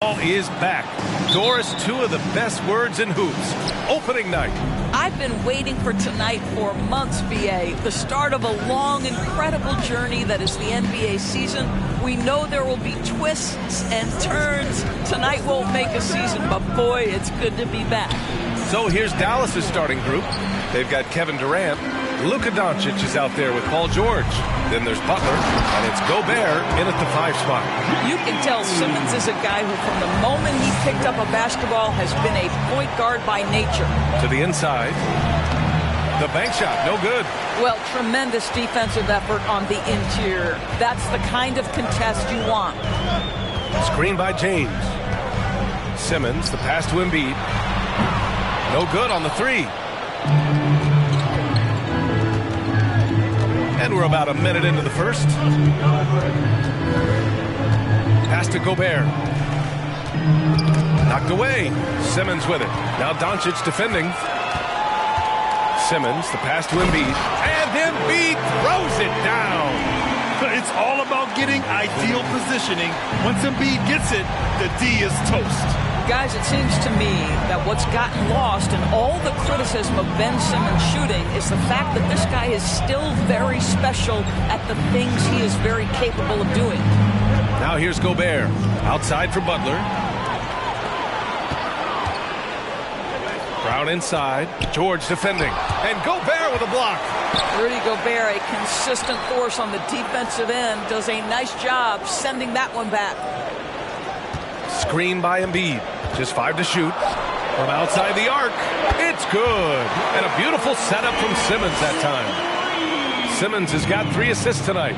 Is back. Doris, two of the best words in hoops. Opening night. I've been waiting for tonight for months, BA. The start of a long, incredible journey that is the NBA season. We know there will be twists and turns. Tonight won't make a season, but boy, it's good to be back. So here's Dallas's starting group. They've got Kevin Durant. Luka Doncic is out there with Paul George. Then there's Butler, and it's Gobert in at the 5 spot. You can tell Simmons is a guy who, from the moment he picked up a basketball, has been a point guard by nature. To the inside. The bank shot, no good. Well, tremendous defensive effort on the interior. That's the kind of contest you want. Screen by James. Simmons, the pass to Embiid. No good on the 3. And we're about a minute into the first. Pass to Gobert. Knocked away. Simmons with it. Now Doncic defending. Simmons, the pass to Embiid. And Embiid throws it down. It's all about getting ideal positioning. Once Embiid gets it, the D is toast. Guys, it seems to me that what's gotten lost in all the criticism of Ben Simmons shooting is the fact that this guy is still very special at the things he is very capable of doing. Now here's Gobert. Outside for Butler. Brown inside. George defending. And Gobert with a block. Rudy Gobert, a consistent force on the defensive end, does a nice job sending that one back. Screen by Embiid. Just 5 to shoot. From outside the arc. It's good. And a beautiful setup from Simmons that time. Simmons has got 3 assists tonight.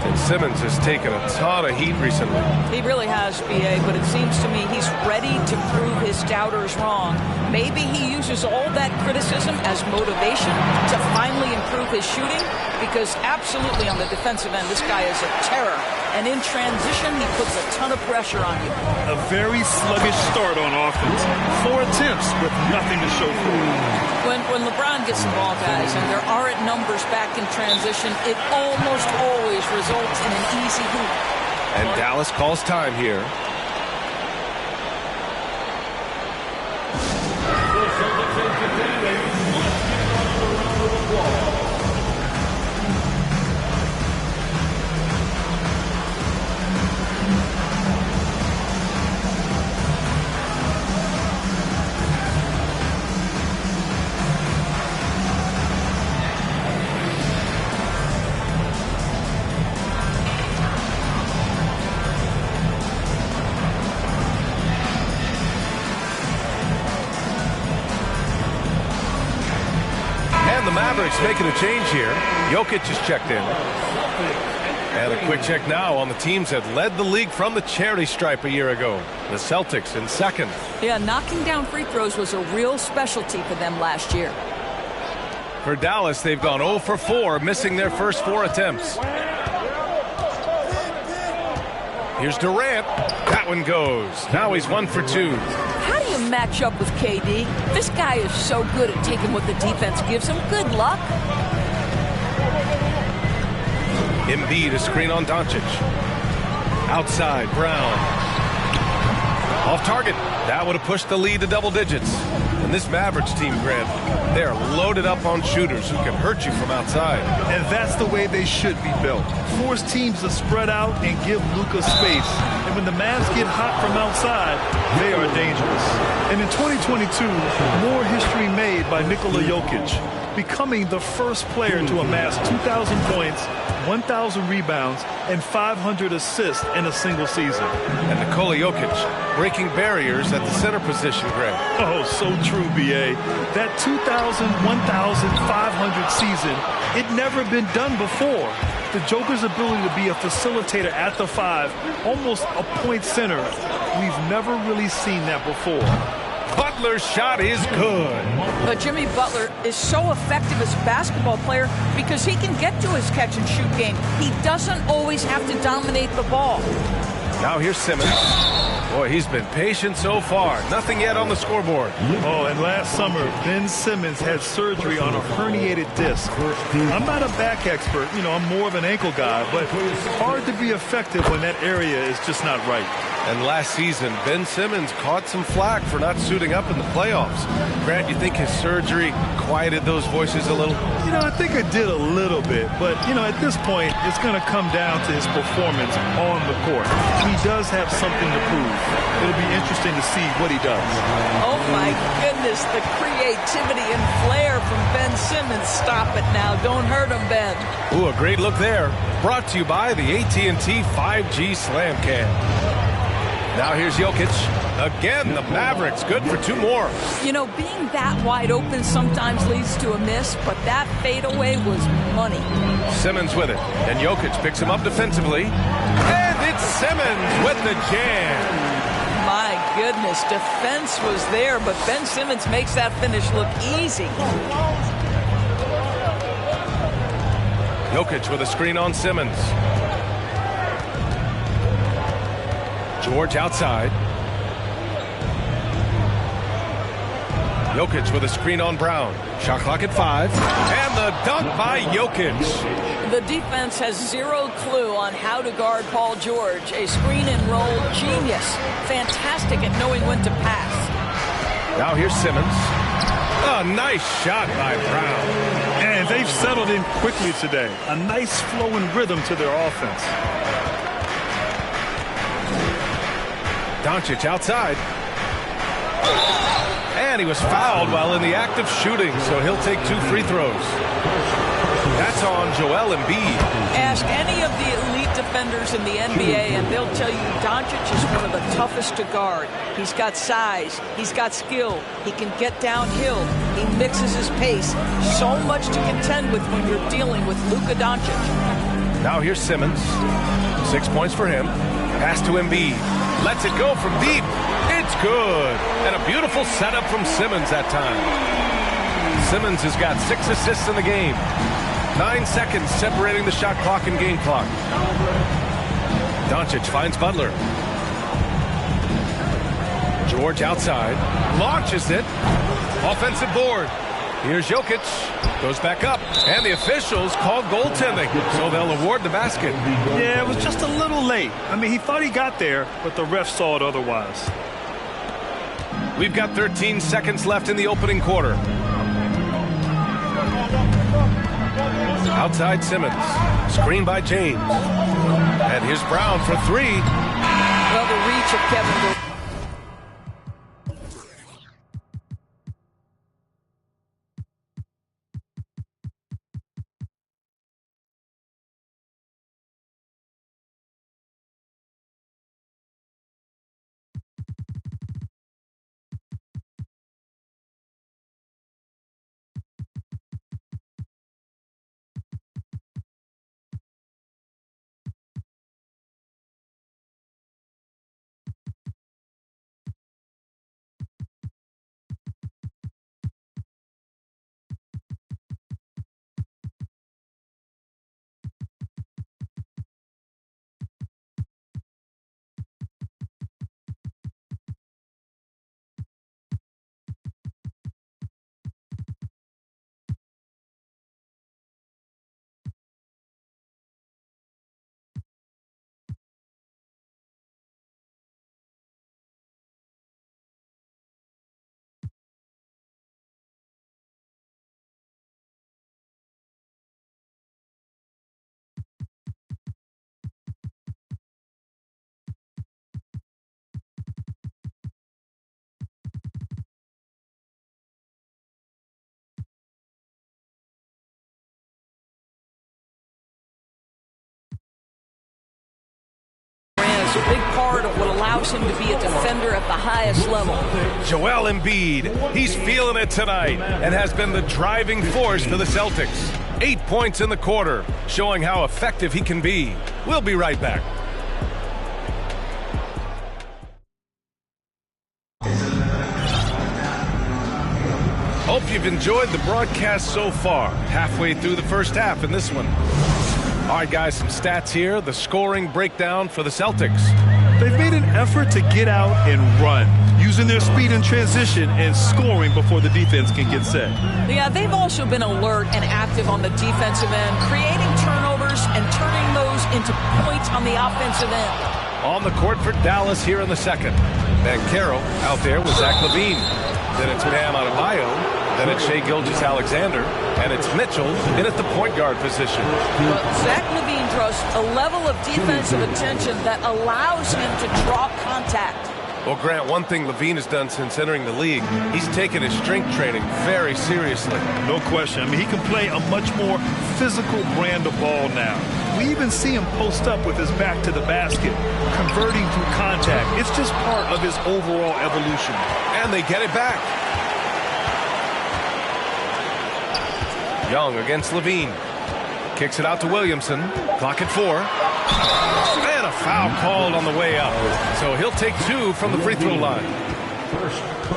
And Simmons has taken a ton of heat recently. He really has, BA, but it seems to me he's ready to prove his doubters wrong. Maybe he uses all that criticism as motivation to finally improve his shooting, because absolutely on the defensive end, this guy is a terror. And in transition, he puts a ton of pressure on you. A very sluggish start on offense. 4 attempts with nothing to show for it. When LeBron gets the ball, guys, and there aren't numbers back in transition, it almost always results in an easy hoop. And Dallas calls time here. The Mavericks making a change here. Jokic is checked in. And a quick check now on the teams that led the league from the charity stripe a year ago. The Celtics in second. Yeah, knocking down free throws was a real specialty for them last year. For Dallas, they've gone 0 for 4, missing their first 4 attempts. Here's Durant. That one goes. Now he's 1 for 2. How do you match up with KD? This guy is so good at taking what the defense gives him. Good luck. Embiid, a screen on Doncic. Outside, Brown. Off target. That would have pushed the lead to double digits. And this Mavericks team, Grant, they are loaded up on shooters who can hurt you from outside. And that's the way they should be built. Force teams to spread out and give Luka space. And when the Mavs get hot from outside, they are dangerous. And in 2022, more history made by Nikola Jokic, becoming the first player to amass 2,000 points, 1,000 rebounds, and 500 assists in a single season. And Nikola Jokic breaking barriers at the center position, Greg. Oh, so true, B.A. That 2,000, 1,500 season, it never been done before. The Joker's ability to be a facilitator at the 5, almost a point center, we've never really seen that before. Butler's shot is good. But Jimmy Butler is so effective as a basketball player because he can get to his catch-and-shoot game. He doesn't always have to dominate the ball. Now here's Simmons. Boy, he's been patient so far. Nothing yet on the scoreboard. Oh, and last summer, Ben Simmons had surgery on a herniated disc. I'm not a back expert. I'm more of an ankle guy, but it's hard to be effective when that area is just not right. And last season, Ben Simmons caught some flack for not suiting up in the playoffs. Grant, you think his surgery quieted those voices a little? I think it did a little bit, but, at this point, it's going to come down to his performance on the court. He does have something to prove. It'll be interesting to see what he does. Oh, my goodness, the creativity and flair from Ben Simmons. Stop it now. Don't hurt him, Ben. Ooh, a great look there. Brought to you by the AT&T 5G Slam Cam. Now here's Jokic. Again, the Mavericks good for 2 more. Being that wide open sometimes leads to a miss, but that fadeaway was money. Simmons with it, and Jokic picks him up defensively. And it's Simmons with the jam. My goodness, defense was there, but Ben Simmons makes that finish look easy. Jokic with a screen on Simmons. George outside. Jokic with a screen on Brown. Shot clock at 5. And the dunk by Jokic. The defense has zero clue on how to guard Paul George. A screen and roll genius. Fantastic at knowing when to pass. Now here's Simmons. A nice shot by Brown. And they've settled in quickly today. A nice flowing rhythm to their offense. Doncic outside. And he was fouled while in the act of shooting, so he'll take 2 free throws. That's on Joel Embiid. Ask any of the elite defenders in the NBA, and they'll tell you Doncic is one of the toughest to guard. He's got size. He's got skill. He can get downhill. He mixes his pace. So much to contend with when you're dealing with Luka Doncic. Now here's Simmons. 6 points for him. Pass to Embiid. Lets it go from deep. It's good. And a beautiful setup from Simmons that time. Simmons has got 6 assists in the game. 9 seconds separating the shot clock and game clock. Doncic finds Butler. George outside. Launches it. Offensive board. Here's Jokic. Goes back up. And the officials call goaltending, so they'll award the basket. Yeah, it was just a little late. He thought he got there, but the ref saw it otherwise. We've got 13 seconds left in the opening quarter. Outside Simmons. Screen by James. And here's Brown for 3. Well, the reach of Kevin Durant. A big part of what allows him to be a defender at the highest level. Joel Embiid, he's feeling it tonight and has been the driving force for the Celtics. 8 points in the quarter, showing how effective he can be. We'll be right back. Hope you've enjoyed the broadcast so far. Halfway through the first half in this one. All right, guys, some stats here. The scoring breakdown for the Celtics. They've made an effort to get out and run, using their speed in transition and scoring before the defense can get set. Yeah, they've also been alert and active on the defensive end, creating turnovers and turning those into points on the offensive end. On the court for Dallas here in the second. Banchero out there with Zach LaVine. Then it's Bam Adebayo. Then it's Shai Gilgeous-Alexander. And it's Mitchell in at the point guard position. Well, Zach LaVine draws a level of defensive attention that allows him to draw contact. Well, Grant, one thing LaVine has done since entering the league, he's taken his strength training very seriously. No question. I mean, he can play a much more physical brand of ball now. We even see him post up with his back to the basket, converting through contact. It's just part of his overall evolution. And they get it back. Young against LaVine. Kicks it out to Williamson. Clock at 4. And a foul called on the way up. So he'll take 2 from the free throw line.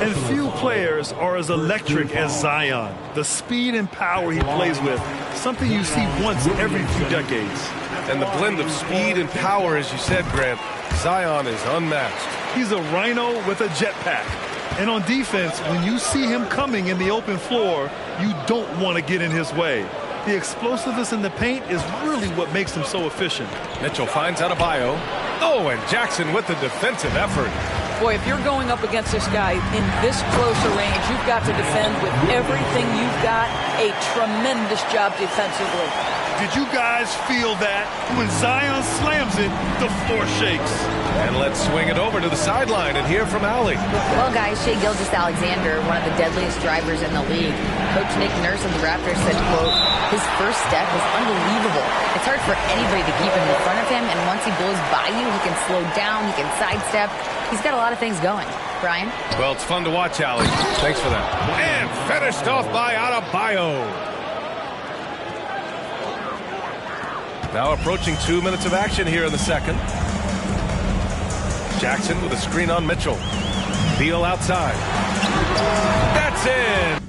And few players are as electric as Zion. The speed and power he plays with, something you see once every few decades. And the blend of speed and power, as you said, Grant, Zion is unmatched. He's a rhino with a jetpack. And on defense, when you see him coming in the open floor, you don't want to get in his way. The explosiveness in the paint is really what makes him so efficient. Mitchell finds Adebayo. Oh, and Jackson with the defensive effort. Boy, if you're going up against this guy in this close a range, you've got to defend with everything you've got. A tremendous job defensively. Did you guys feel that? When Zion slams it, the floor shakes. And let's swing it over to the sideline and hear from Allie. Well, guys, Shai Gilgeous-Alexander, one of the deadliest drivers in the league. Coach Nick Nurse of the Raptors said, quote, his first step was unbelievable. It's hard for anybody to keep him in front of him, and once he goes by you, he can slow down, he can sidestep. He's got a lot of things going. Brian? Well, it's fun to watch, Allie. Thanks for that. And finished off by Adebayo. Now approaching 2 minutes of action here in the second. Jackson with a screen on Mitchell. Beal outside. That's in.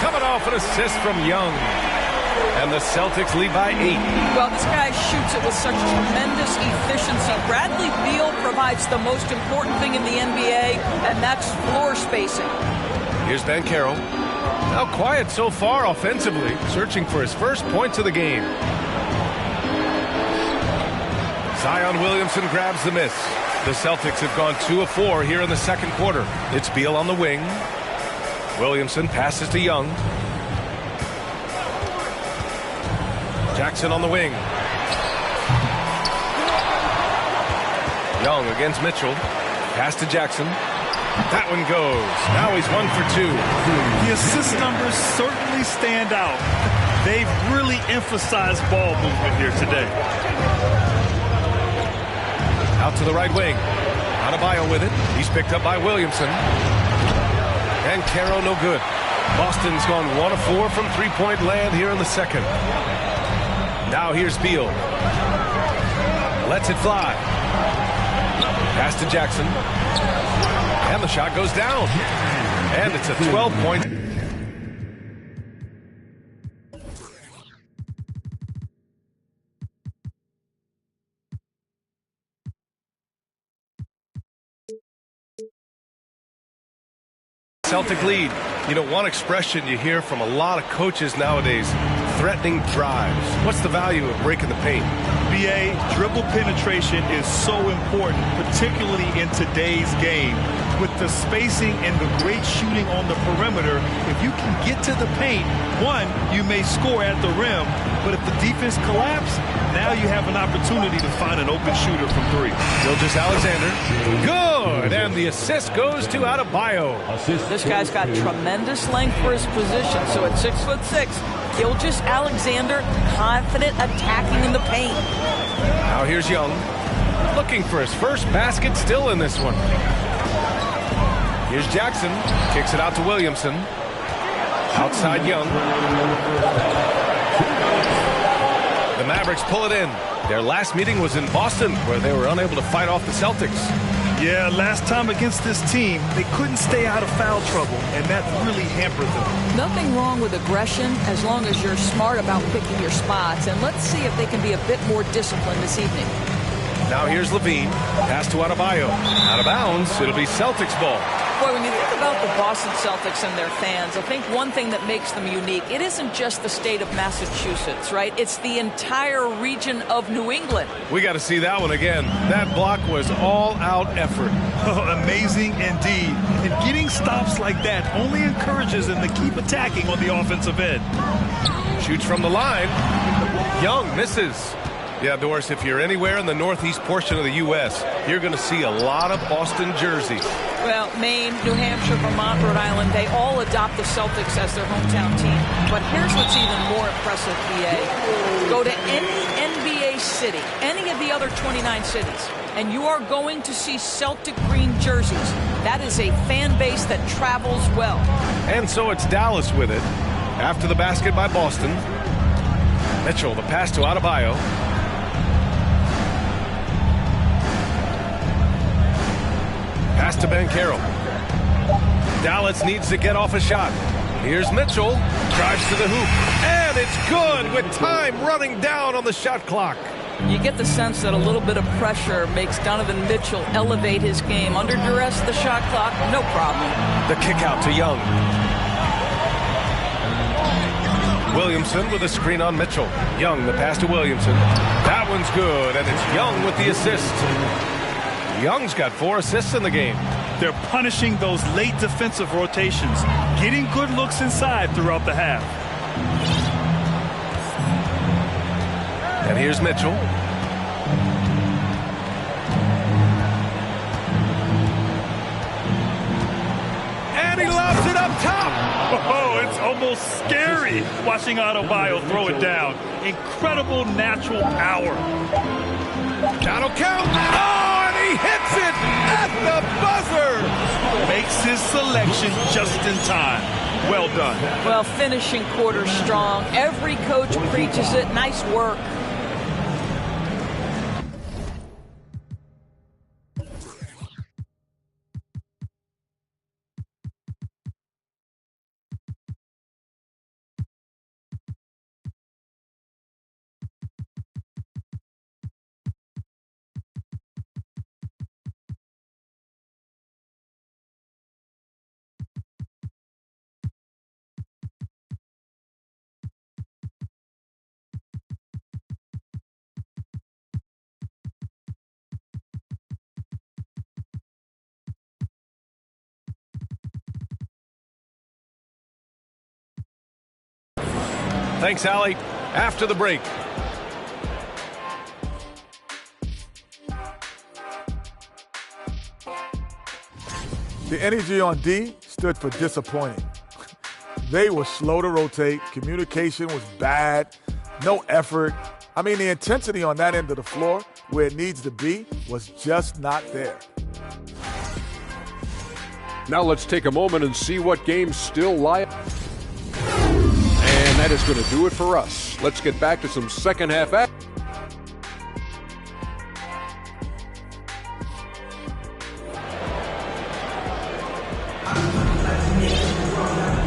Coming off an assist from Young. And the Celtics lead by 8. Well, this guy shoots it with such tremendous efficiency. Bradley Beal provides the most important thing in the NBA, and that's floor spacing. Here's Banchero. Now quiet so far offensively, searching for his first points of the game. Zion Williamson grabs the miss. The Celtics have gone 2 of 4 here in the second quarter. It's Beal on the wing. Williamson passes to Young. Jackson on the wing. Young against Mitchell. Pass to Jackson. That one goes. Now he's 1 for 2. The assist numbers certainly stand out. They've really emphasized ball movement here today. Out to the right wing. Adebayo with it. He's picked up by Williamson. And Caro no good. Boston's gone 1 of 4 from three-point land here in the second. Now here's Beal. Lets it fly. Pass to Jackson. And the shot goes down. And it's a 12-point. Celtic lead. You know, one expression you hear from a lot of coaches nowadays, threatening drives. What's the value of breaking the paint? BA, dribble penetration is so important, particularly in today's game. With the spacing and the great shooting on the perimeter, if you can get to the paint, one, you may score at the rim, but if the defense collapses, now you have an opportunity to find an open shooter from 3. Gilgeous-Alexander. Good! And the assist goes to Adebayo. This guy's got tremendous length for his position, so at 6'6", Gilgeous-Alexander confident attacking in the paint. Now here's Young. Looking for his first basket still in this one. Here's Jackson. Kicks it out to Williamson. Outside Young. The Mavericks pull it in. Their last meeting was in Boston, where they were unable to fight off the Celtics. Yeah, last time against this team, they couldn't stay out of foul trouble, and that really hampered them. Nothing wrong with aggression as long as you're smart about picking your spots. And let's see if they can be a bit more disciplined this evening. Now here's Levine. Pass to Adebayo. Out of bounds. It'll be Celtics ball. Boy, when you think about the Boston Celtics and their fans, I think one thing that makes them unique, it isn't just the state of Massachusetts, right? It's the entire region of New England. We got to see that one again. That block was all-out effort. Oh, amazing indeed. And getting stops like that only encourages them to keep attacking on the offensive end. Shoots from the line. Young misses. Yeah, Doris, if you're anywhere in the northeast portion of the U.S., you're going to see a lot of Boston jerseys. Well, Maine, New Hampshire, Vermont, Rhode Island, they all adopt the Celtics as their hometown team. But here's what's even more impressive, BA. Go to any NBA city, any of the other 29 cities, and you are going to see Celtic green jerseys. That is a fan base that travels well. And so it's Dallas with it. After the basket by Boston. Mitchell, the pass to Adebayo. Pass to Banchero. Dallas needs to get off a shot. Here's Mitchell. Drives to the hoop. And it's good with time running down on the shot clock. You get the sense that a little bit of pressure makes Donovan Mitchell elevate his game. Under duress, the shot clock, no problem. The kick out to Young. Williamson with a screen on Mitchell. Young, the pass to Williamson. That one's good, and it's Young with the assist. Young's got 4 assists in the game. They're punishing those late defensive rotations, getting good looks inside throughout the half. And here's Mitchell. And he lobs it up top. Oh, it's almost scary watching Adebayo throw it down. Incredible natural power. That'll count. Oh, and he hits it at the buzzer. Makes his selection just in time. Well done. Well, finishing quarter strong. Every coach preaches it. Nice work. Thanks, Allie. After the break. The energy on D stood for disappointing. They were slow to rotate. Communication was bad. No effort. I mean, the intensity on that end of the floor, where it needs to be, was just not there. Now let's take a moment and see what games still lie. And that is going to do it for us. Let's get back to some second half action.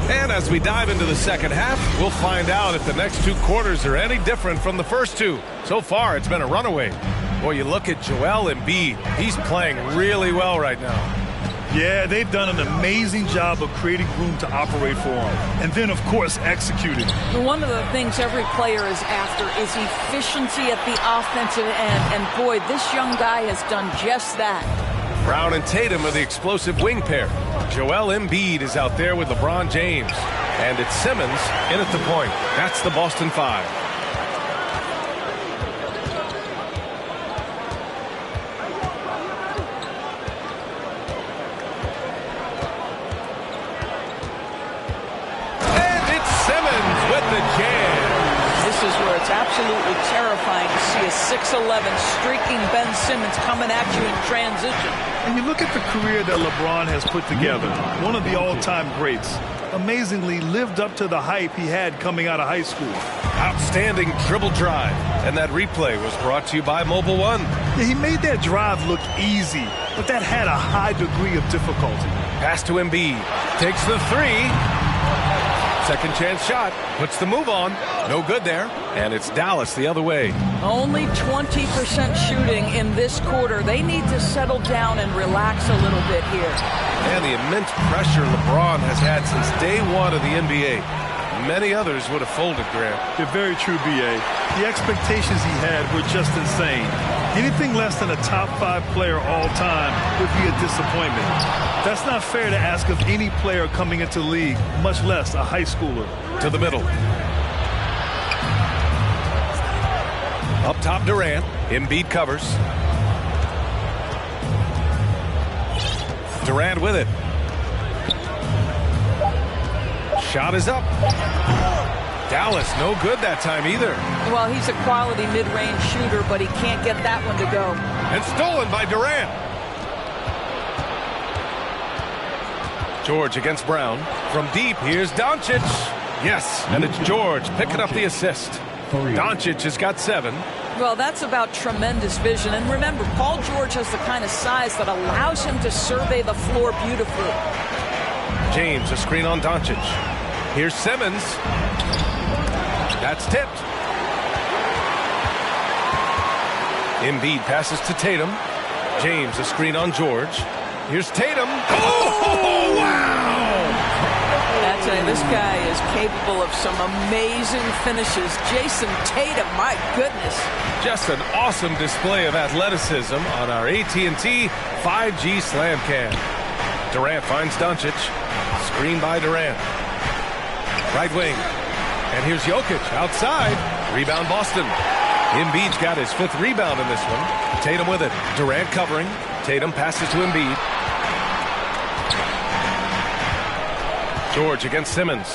And as we dive into the second half, we'll find out if the next 2 quarters are any different from the first 2. So far, it's been a runaway. Boy, you look at Joel Embiid. He's playing really well right now. Yeah, they've done an amazing job of creating room to operate for him. And then, of course, executing. One of the things every player is after is efficiency at the offensive end. And boy, this young guy has done just that. Brown and Tatum are the explosive wing pair. Joel Embiid is out there with LeBron James. And it's Simmons in at the point. That's the Boston Five. It's absolutely terrifying to see a 6'11" streaking Ben Simmons coming at you in transition. And you look at the career that LeBron has put together, one of the all-time greats. Amazingly lived up to the hype he had coming out of high school. Outstanding dribble drive. And that replay was brought to you by Mobile One. Yeah, he made that drive look easy, but that had a high degree of difficulty. Pass to Embiid. Takes the 3. Second chance shot. Puts the move on. No good there. And it's Dallas the other way. Only 20% shooting in this quarter. They need to settle down and relax a little bit here. And the immense pressure LeBron has had since day 1 of the NBA. Many others would have folded, Grant. You're very true, B.A. The expectations he had were just insane. Anything less than a top 5 player all time would be a disappointment. That's not fair to ask of any player coming into the league, much less a high schooler. To the middle. Up top, Durant. Embiid covers. Durant with it. Shot is up. Dallas, no good that time either. Well, he's a quality mid-range shooter, but he can't get that one to go. And stolen by Durant. George against Brown. From deep, here's Doncic. Yes, and it's George picking up the assist. Doncic has got 7. Well, that's about tremendous vision. And remember, Paul George has the kind of size that allows him to survey the floor beautifully. James, a screen on Doncic. Here's Simmons. That's tipped. Embiid passes to Tatum. James, a screen on George. Here's Tatum. Oh, wow! I tell you, this guy is capable of some amazing finishes. Jason Tatum, my goodness. Just an awesome display of athleticism on our AT&T 5G Slam Cam. Durant finds Doncic. Screen by Durant. Right wing. And here's Jokic outside. Rebound Boston. Embiid's got his 5th rebound in this one. Tatum with it. Durant covering. Tatum passes to Embiid. George against Simmons.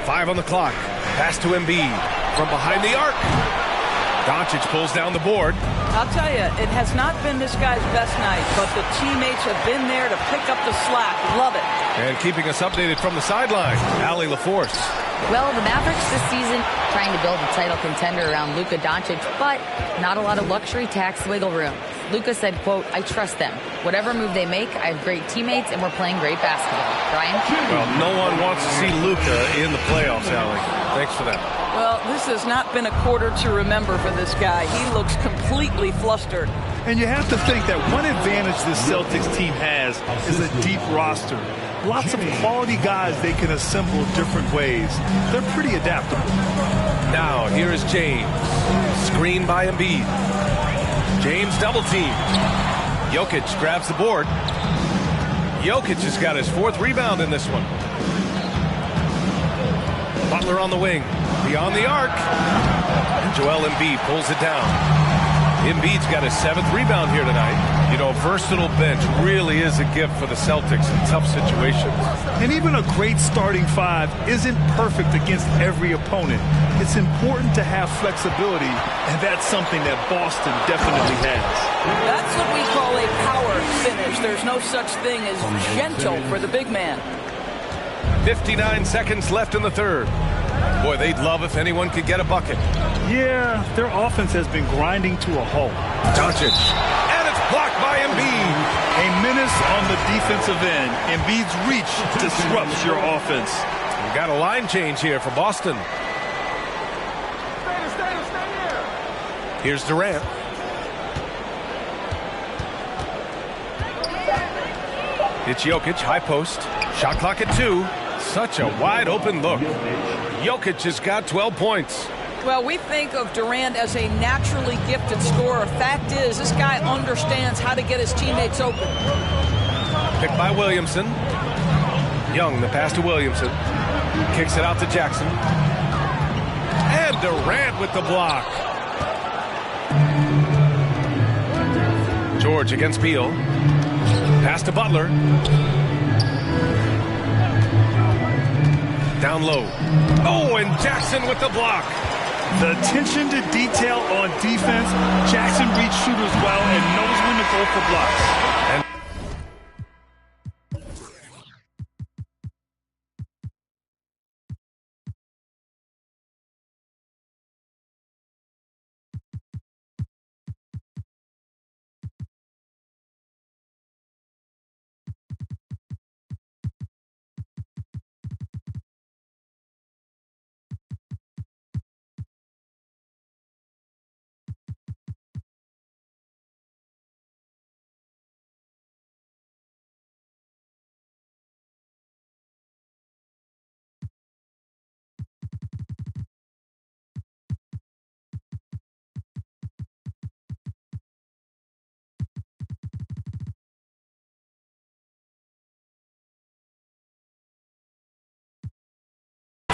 5 on the clock. Pass to Embiid from behind the arc. Doncic pulls down the board. I'll tell you, it has not been this guy's best night, but the teammates have been there to pick up the slack. Love it. And keeping us updated from the sideline, Allie LaForce. Well, the Mavericks this season trying to build a title contender around Luka Doncic, but not a lot of luxury tax wiggle room. Luka said, quote, I trust them. Whatever move they make, I have great teammates, and we're playing great basketball. Brian? Well, no one wants to see Luka in the playoffs, Allie. Thanks for that. Well, this has not been a quarter to remember for this guy. He looks completely flustered. And you have to think that one advantage this Celtics team has is a deep roster. Lots of quality guys they can assemble different ways. They're pretty adaptable. Now, here is James. Screen by Embiid. James double team. Jokic grabs the board. Jokic has got his 4th rebound in this one. Butler on the wing. Beyond the arc. And Joel Embiid pulls it down. Embiid's got his 7th rebound here tonight. You know, versatile bench really is a gift for the Celtics in tough situations. And even a great starting 5 isn't perfect against every opponent. It's important to have flexibility, and that's something that Boston definitely has. That's what we call a power finish. There's no such thing as gentle for the big man. 59 seconds left in the 3rd. Boy, they'd love if anyone could get a bucket. Yeah, their offense has been grinding to a halt. Doncic. And it's blocked by Embiid. A menace on the defensive end. Embiid's reach disrupts your offense. We got a line change here for Boston. Here's Durant. It's Jokic, high post. Shot clock at 2. Such a wide open look. Jokic has got 12 points. Well, we think of Durant as a naturally gifted scorer. Fact is, this guy understands how to get his teammates open. Picked by Williamson. Young, the pass to Williamson. Kicks it out to Jackson. And Durant with the block. George against Beal. Pass to Butler. Down low. Oh, and Jackson with the block. The attention to detail on defense. Jackson reads shooters well and knows when to go for blocks.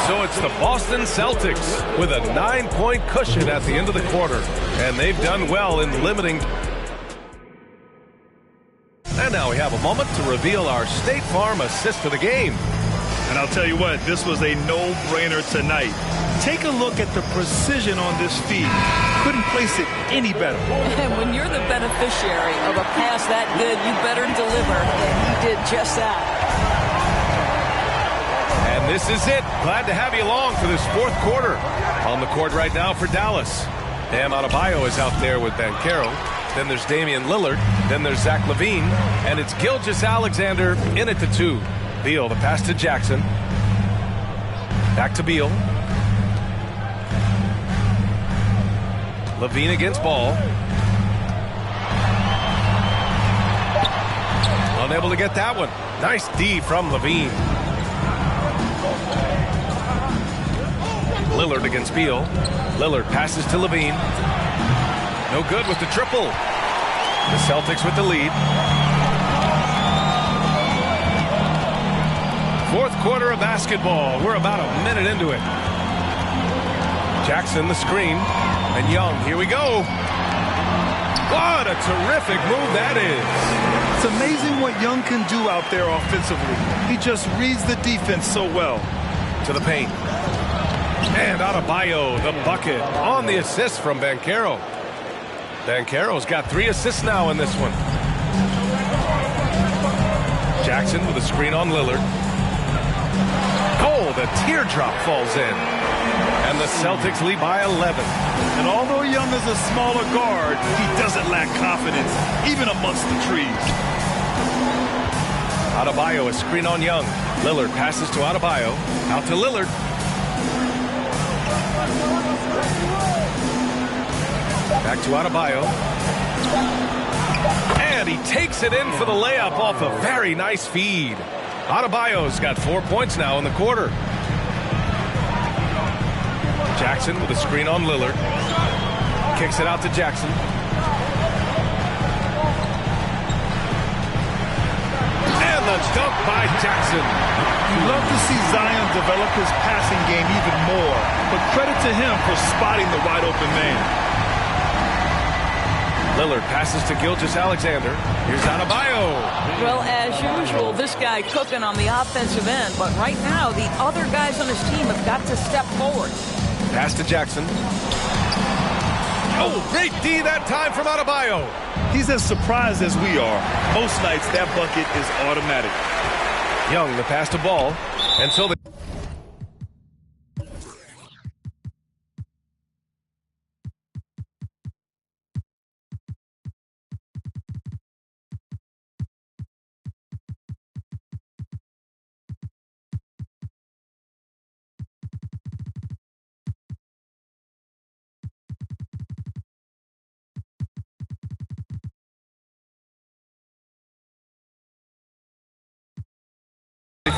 So it's the Boston Celtics with a 9-point cushion at the end of the quarter. And they've done well in limiting. And now we have a moment to reveal our State Farm assist of the game. And I'll tell you what, this was a no-brainer tonight. Take a look at the precision on this feed. Couldn't place it any better. And when you're the beneficiary of a pass that good, you better deliver. And he did just that. And this is it. Glad to have you along for this 4th quarter. On the court right now for Dallas. Bam Adebayo is out there with Banchero. Then there's Damian Lillard. Then there's Zach LaVine. And it's Gilgeous-Alexander in at the 2. Beal, the pass to Jackson. Back to Beal. Levine against Ball. Unable to get that one. Nice D from Levine. Lillard against Beal. Lillard passes to Levine. No good with the triple. The Celtics with the lead. Fourth quarter of basketball. We're about a minute into it. Jackson the screen. And Young, here we go. What a terrific move that is. It's amazing what Young can do out there offensively. He just reads the defense so well. To the paint. And Adebayo, the bucket, on the assist from Banchero. Banchero's got 3 assists now in this one. Jackson with a screen on Lillard. Cole, the teardrop falls in. And the Celtics lead by 11. And although Young is a smaller guard, he doesn't lack confidence, even amongst the trees. Adebayo, a screen on Young. Lillard passes to Adebayo. Out to Lillard. Back to Adebayo. And he takes it in for the layup off a very nice feed. Adebayo's got 4 points now in the quarter. Jackson with a screen on Lillard. Kicks it out to Jackson. And the dunk by Jackson. You love to see Zion develop his passing game even more, but credit to him for spotting the wide open man. Lillard passes to Gilgeous-Alexander. Here's Adebayo. Well, as usual, this guy cooking on the offensive end, but right now the other guys on his team have got to step forward. Pass to Jackson. Oh, great D that time from Adebayo. He's as surprised as we are. Most nights that bucket is automatic. Young, the pass to Ball. And so the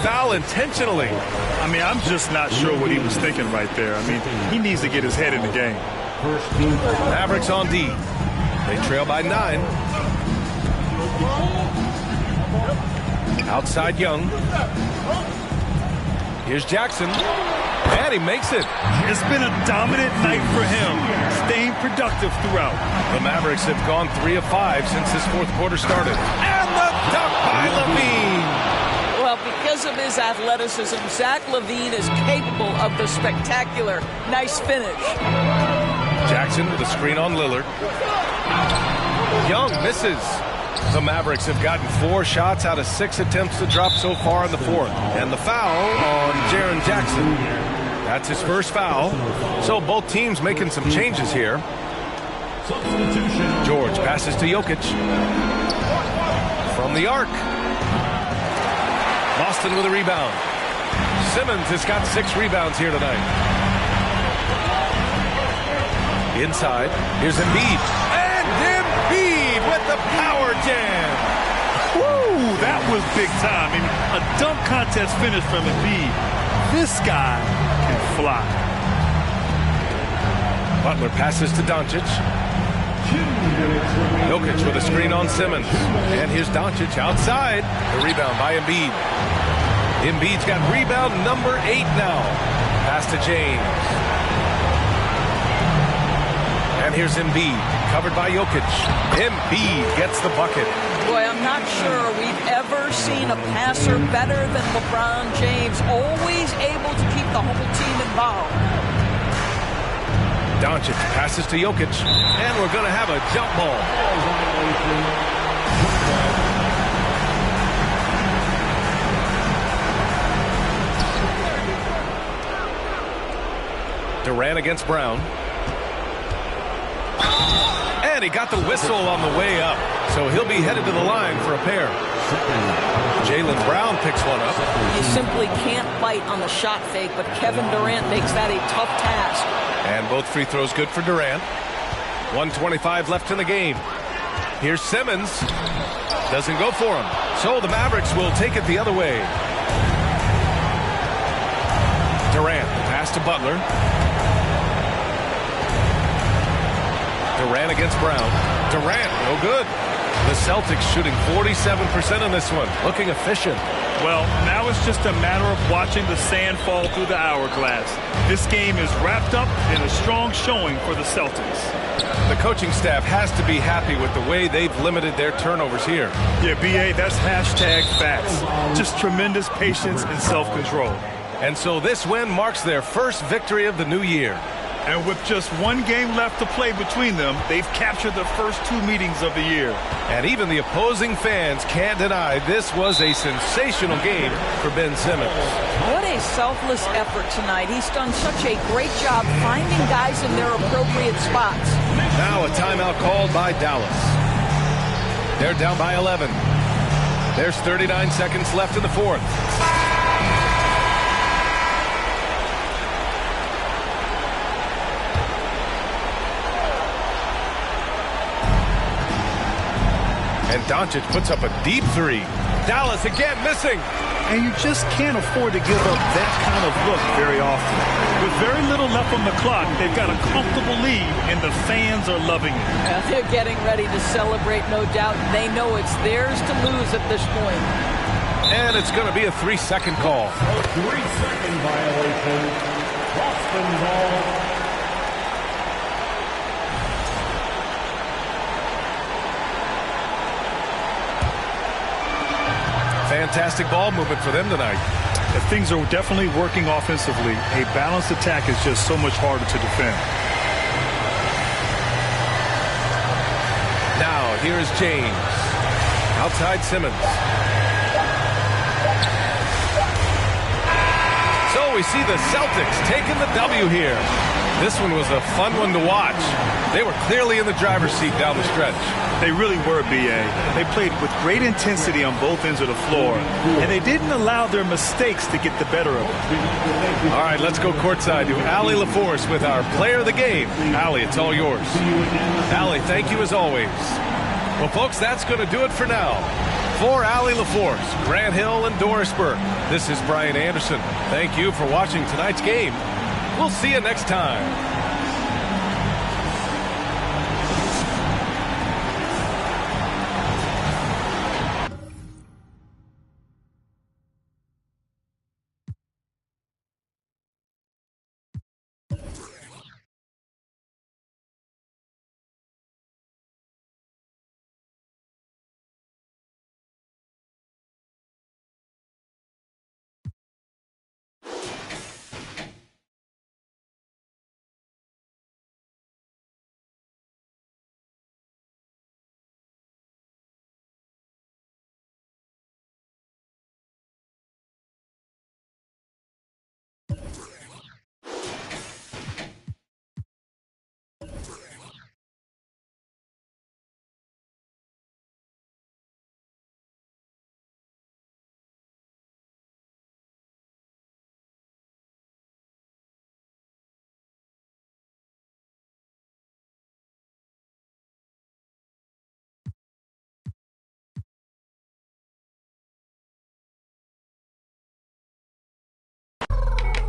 foul intentionally. I mean, I'm just not sure what he was thinking right there. I mean, he needs to get his head in the game. Mavericks on D. They trail by 9. Outside Young. Here's Jackson. And he makes it. It's been a dominant night for him, staying productive throughout. The Mavericks have gone 3 of 5 since this fourth quarter started. And the dunk by Levine. Well, because of his athleticism, Zach LaVine is capable of the spectacular. Nice finish. Jackson with a screen on Lillard. Young misses. The Mavericks have gotten 4 shots out of 6 attempts to drop so far in the fourth. And the foul on Jaren Jackson. That's his first foul. So both teams making some changes here. George passes to Jokic. From the arc. Boston with a rebound. Simmons has got 6 rebounds here tonight. Inside, here's Embiid. And Embiid with the power jam. Woo, that was big time. I mean, a dunk contest finish from Embiid. This guy can fly. Butler passes to Doncic. Jokic with a screen on Simmons. And here's Doncic outside. The rebound by Embiid. Embiid's got rebound number 8 now. Pass to James. And here's Embiid, covered by Jokic. Embiid gets the bucket. Boy, I'm not sure we've ever seen a passer better than LeBron James. Always able to keep the whole team involved. Doncic passes to Jokic, and we're going to have a jump ball. Durant against Brown. And he got the whistle on the way up, so he'll be headed to the line for a pair. Jaylen Brown picks one up. You simply can't bite on the shot fake, but Kevin Durant makes that a tough task. And both free throws good for Durant. 1:25 left in the game. Here's Simmons. Doesn't go for him. So the Mavericks will take it the other way. Durant, pass to Butler. Durant against Brown. Durant, no good. The Celtics shooting 47% in this one. Looking efficient. Well, now it's just a matter of watching the sand fall through the hourglass. This game is wrapped up in a strong showing for the Celtics. The coaching staff has to be happy with the way they've limited their turnovers here. Yeah, B.A., that's hashtag facts. Just tremendous patience and self-control. And so this win marks their first victory of the new year. And with just one game left to play between them, they've captured the first 2 meetings of the year. And even the opposing fans can't deny this was a sensational game for Ben Simmons. What a selfless effort tonight. He's done such a great job finding guys in their appropriate spots. Now a timeout called by Dallas. They're down by 11. There's 39 seconds left in the fourth. And Doncic puts up a deep three. Dallas again missing. And you just can't afford to give up that kind of look very often. With very little left on the clock, they've got a comfortable lead, and the fans are loving it. They're getting ready to celebrate, no doubt. They know it's theirs to lose at this point. And it's going to be a 3-second call. 3-second violation. Boston ball. Fantastic ball movement for them tonight. Things are definitely working offensively. A balanced attack is just so much harder to defend. Now, here is James. Outside Simmons. So we see the Celtics taking the W here. This one was a fun one to watch. They were clearly in the driver's seat down the stretch. They really were, B.A. They played with great intensity on both ends of the floor, and they didn't allow their mistakes to get the better of them. All right, let's go courtside to Allie LaForce with our player of the game. Allie, it's all yours. Allie, thank you as always. Well, folks, that's going to do it for now. For Allie LaForce, Grant Hill, and Doris Burke, this is Brian Anderson. Thank you for watching tonight's game. We'll see you next time.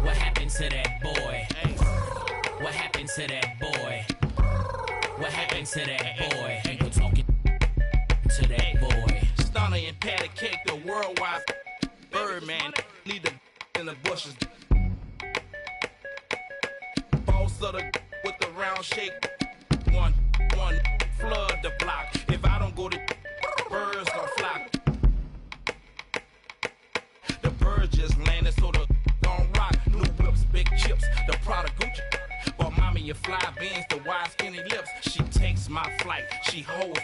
What happened to that boy? What happened to that boy? What happened to that boy? People talking to that boy. Stunner and patty cake, the worldwide Birdman. Leave the in the bushes. Boss of the with the round shake. One, flood the block. If I don't go to birds gon' flock. The birds just landed, so the gon' rock. New whips, big chips, the Prada Gucci. Bought mommy a fly beans, the wide skinny lips. She takes my flight, she holds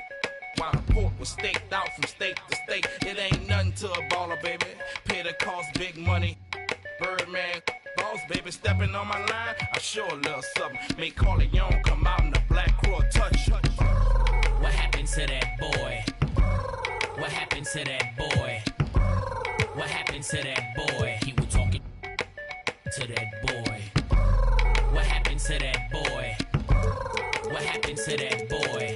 while the pork was staked out from state to state. It ain't nothing to a baller, baby. Pay the cost, big money. Birdman, boss, baby, stepping on my line. I sure a little something. Make Corleone come out in the black crow touch. What happened to that boy? What happened to that boy? What happened to that boy? He was talking to that boy. What happened to that boy? What happened to to that boy?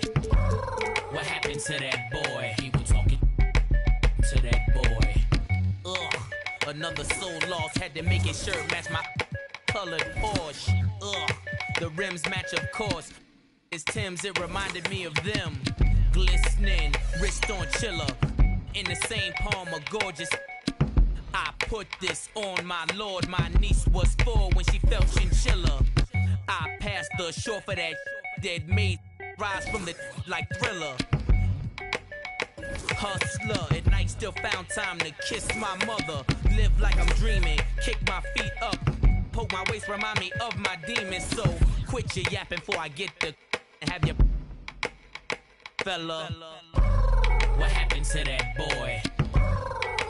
What happened to that boy? People talking to that boy. Ugh, another soul lost. Had to make his shirt match my colored Porsche. Ugh, the rims match, of course. It's Tim's, it reminded me of them. Glistening, wrist on chiller. In the same palm, a gorgeous. I put this on my lord. My niece was 4 when she felt chinchilla. I passed the shore for that that made rise from the like Thriller. Hustler, at night still found time to kiss my mother. Live like I'm dreaming, kick my feet up. Poke my waist, remind me of my demons. So quit your yapping before I get the and have your fella. What happened to that boy?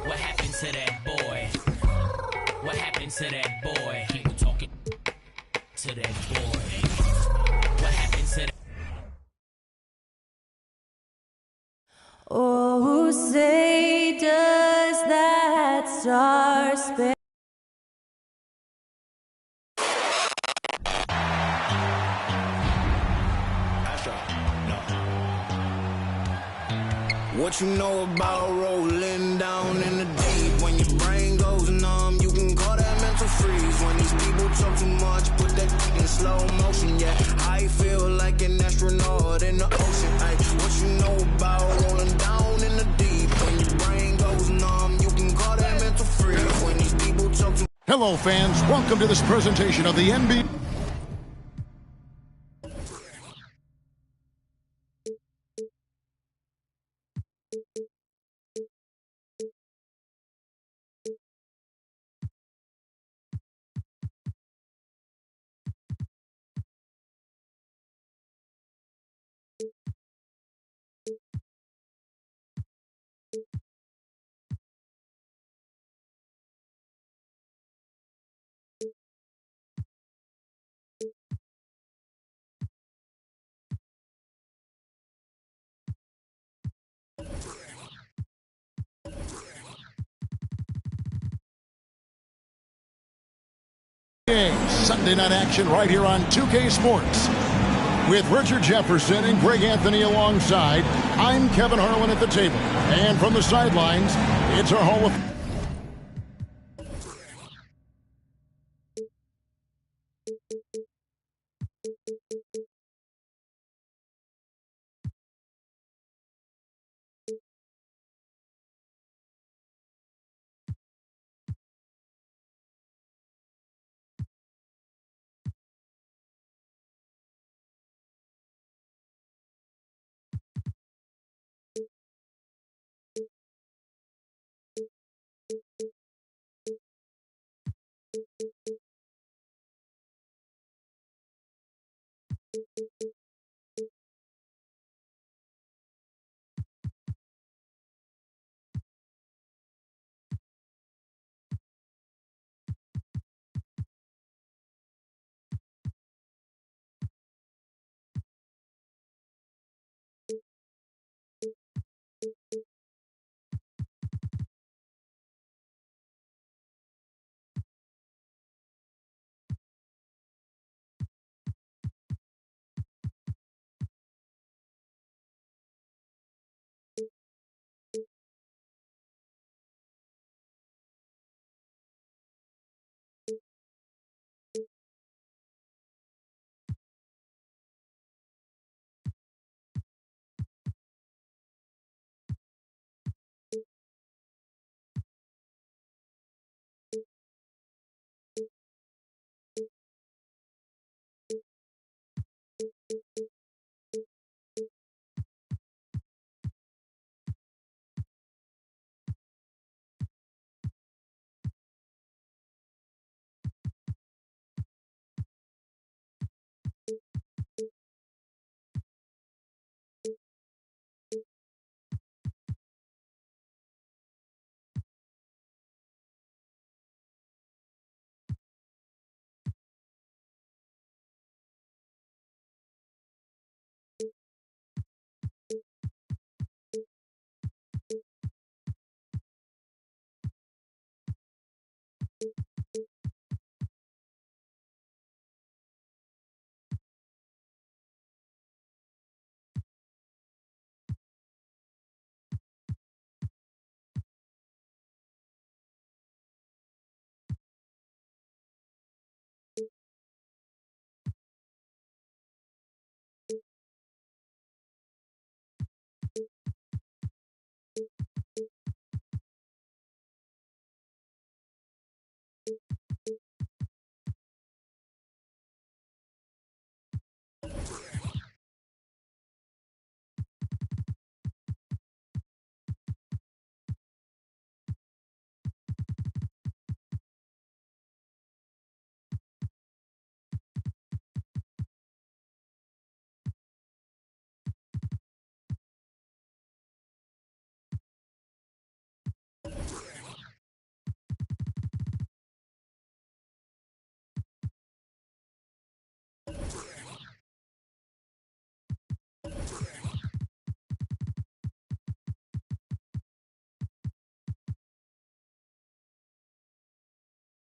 What happened to that boy? What happened to that boy? People talking to that boy. What happened to that? Oh, say does that star span? What you know about rolling down in the deep? When your brain goes numb, you can call that mental freeze. When these people talk too much, put that in slow motion. Yeah, I feel like an astronaut in the ocean. Ay, what you know about rolling down in the deep? When your brain goes numb, you can call that mental freeze. When these people talk too. Hello, fans. Welcome to this presentation of the NBA. Sunday night action right here on 2K Sports. With Richard Jefferson and Greg Anthony alongside, I'm Kevin Harlan at the table. And from the sidelines, it's our Hall of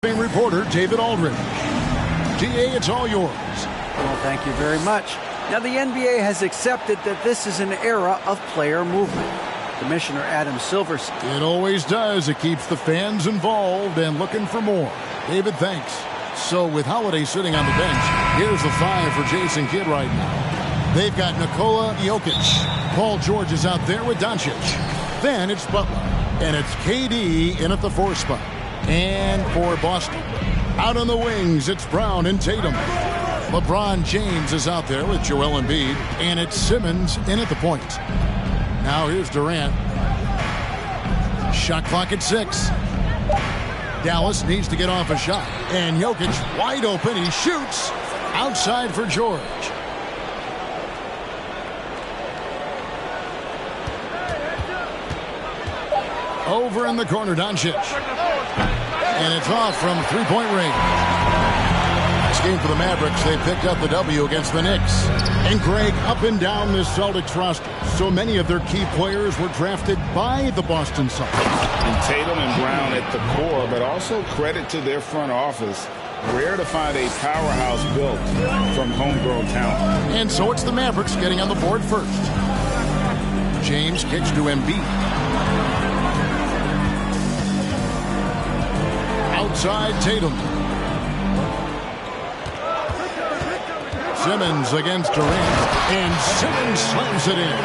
Reporter David Aldridge. DA, it's all yours. Well, thank you very much. Now, the NBA has accepted that this is an era of player movement. Commissioner Adam Silver. It always does. It keeps the fans involved and looking for more. David, thanks. So with Holiday sitting on the bench, here's the 5 for Jason Kidd right now. They've got Nikola Jokic. Paul George is out there with Doncic. Then it's Butler. And it's KD in at the 4 spot. And for Boston, out on the wings, it's Brown and Tatum. LeBron James is out there with Joel Embiid. And it's Simmons in at the point. Now here's Durant. Shot clock at 6. Dallas needs to get off a shot. And Jokic wide open. He shoots outside for George. Over in the corner, Doncic. And it's off from three-point range. This game for the Mavericks, they picked up the W against the Knicks. And Greg, up and down this Celtics roster, so many of their key players were drafted by the Boston Celtics. And Tatum and Brown at the core, but also credit to their front office. Rare to find a powerhouse built from homegrown talent. And so it's the Mavericks getting on the board first. James kicks to Embiid. Outside Tatum. Simmons against Durant. And Simmons slams it in.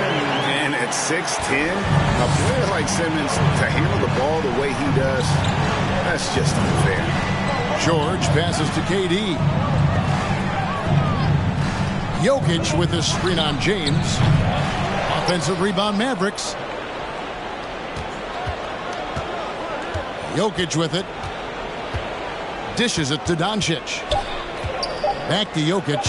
And at 6'10", a player like Simmons to handle the ball the way he does, that's just unfair. George passes to KD. Jokic with his screen on James. Offensive rebound Mavericks. Jokic with it. Dishes it to Doncic. Back to Jokic.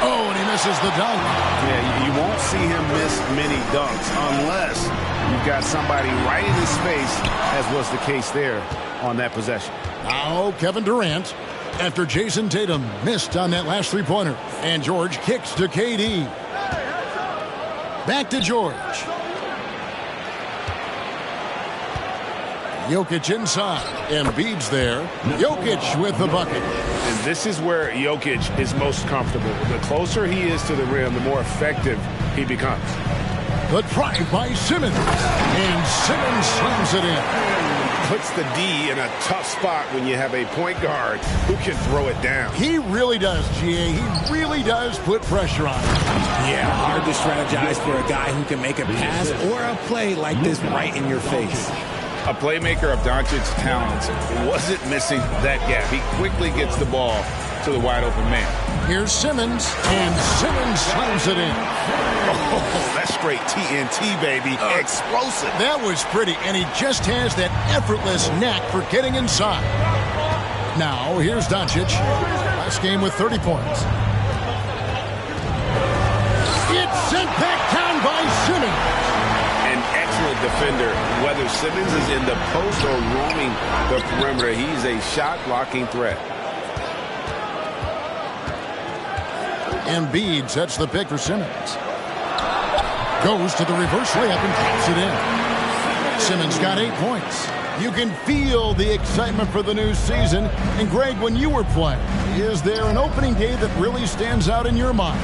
Oh, and he misses the dunk. Yeah, you won't see him miss many dunks unless you've got somebody right in his space, as was the case there on that possession. Now Kevin Durant after Jason Tatum missed on that last three-pointer. And George kicks to KD. Back to George. Jokic inside. Embiid's there. Jokic with the bucket. And this is where Jokic is most comfortable. The closer he is to the rim, the more effective he becomes. The drive by Simmons. And Simmons slams it in. Puts the D in a tough spot when you have a point guard who can throw it down. He really does, GA. He really does put pressure on him. Yeah, hard to strategize for a guy who can make a pass or a play like this right in your face. A playmaker of Doncic's talents wasn't missing that gap. He quickly gets the ball to the wide open man. Here's Simmons, and Simmons slams it in. Oh, that's straight TNT, baby. Explosive. That was pretty, and he just has that effortless knack for getting inside. Now, here's Doncic. Last game with 30 points. It's sent back down by Simmons. Defender, whether Simmons is in the post or roaming the perimeter, he's a shot blocking threat. Embiid sets the pick for Simmons. Goes to the reverse layup and drops it in. Simmons got 8 points. You can feel the excitement for the new season. And Greg, when you were playing, is there an opening day that really stands out in your mind?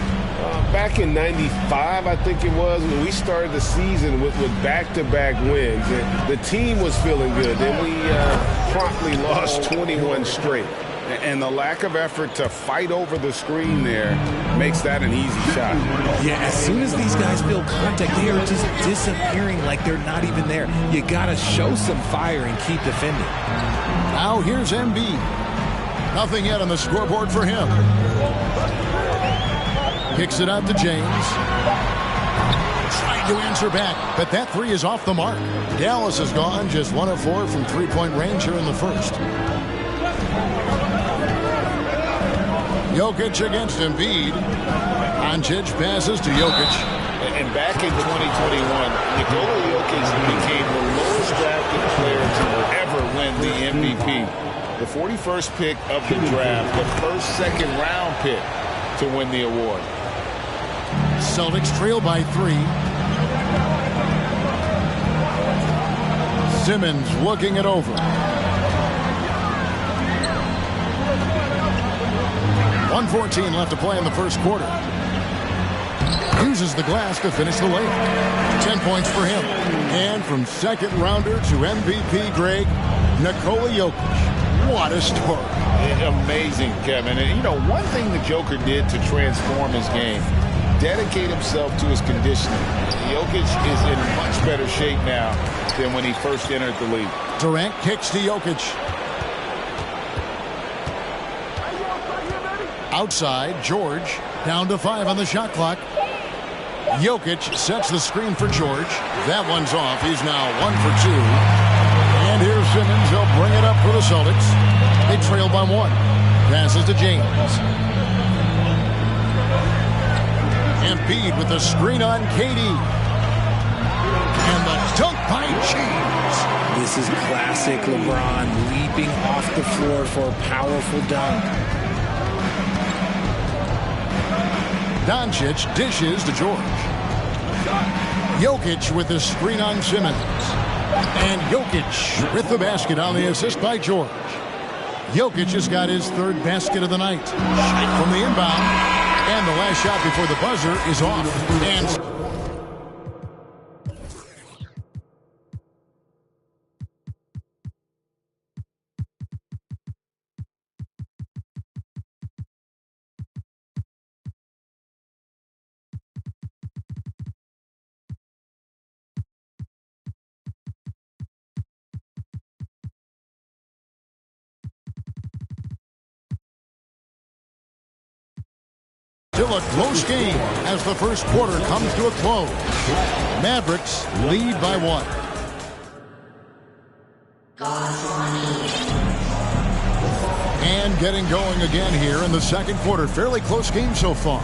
Back in '95, I think it was, when we started the season with back-to-back wins. The team was feeling good. Then we promptly lost 21 straight. And the lack of effort to fight over the screen there makes that an easy shot. Yeah, as soon as these guys feel contact, they are just disappearing like they're not even there. You got to show some fire and keep defending. Now here's Embiid. Nothing yet on the scoreboard for him. Kicks it out to James. Trying to answer back, but that three is off the mark. Dallas has gone just 1 of 4 from three-point range here in the first. Jokic against Embiid. Doncic passes to Jokic. And back in 2021, Nikola Jokic became the lowest drafted player to ever win the MVP. The 41st pick of the draft, the first second-round pick to win the award. Celtics trail by 3. Simmons looking it over. 1:14 left to play in the first quarter. Uses the glass to finish the layup. 10 points for him. And from second rounder to MVP, Greg, Nikola Jokic. What a story. Amazing, Kevin. And, you know, one thing the Joker did to transform his game, dedicate himself to his conditioning. Jokic is in much better shape now than when he first entered the league. Durant kicks to Jokic. Outside, George down to 5 on the shot clock. Jokic sets the screen for George. That one's off. He's now 1 for 2. And here's Simmons. He'll bring it up for the Celtics. They trail by 1. Passes to James. Embiid with the screen on KD. And the dunk by James. This is classic LeBron, leaping off the floor for a powerful dunk. Doncic dishes to George. Jokic with the screen on Simmons. And Jokic with the basket on the assist by George. Jokic has got his 3rd basket of the night. From the inbound. And the last shot before the buzzer is off. And still a close game as the first quarter comes to a close. Mavericks lead by 1. And getting going again here in the second quarter. Fairly close game so far.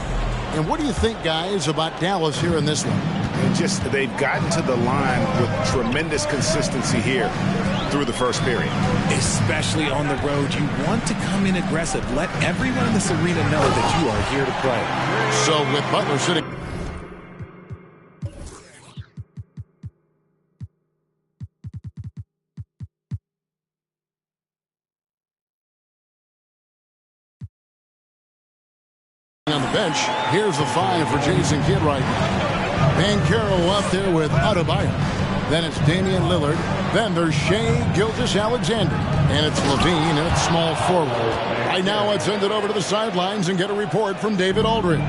And what do you think, guys, about Dallas here in this one? They've gotten to the line with tremendous consistency here through the first period. Especially on the road, you want to come in aggressive. Let everyone in this arena know that you are here to play. So with Butler sitting... on the bench, here's the 5 for Jason Kidd right now. Banchero up there with Adebayo. Then it's Damian Lillard. Then there's Shai Gilgeous-Alexander. And it's Levine at small forward. Right now, let's send it over to the sidelines and get a report from David Aldridge.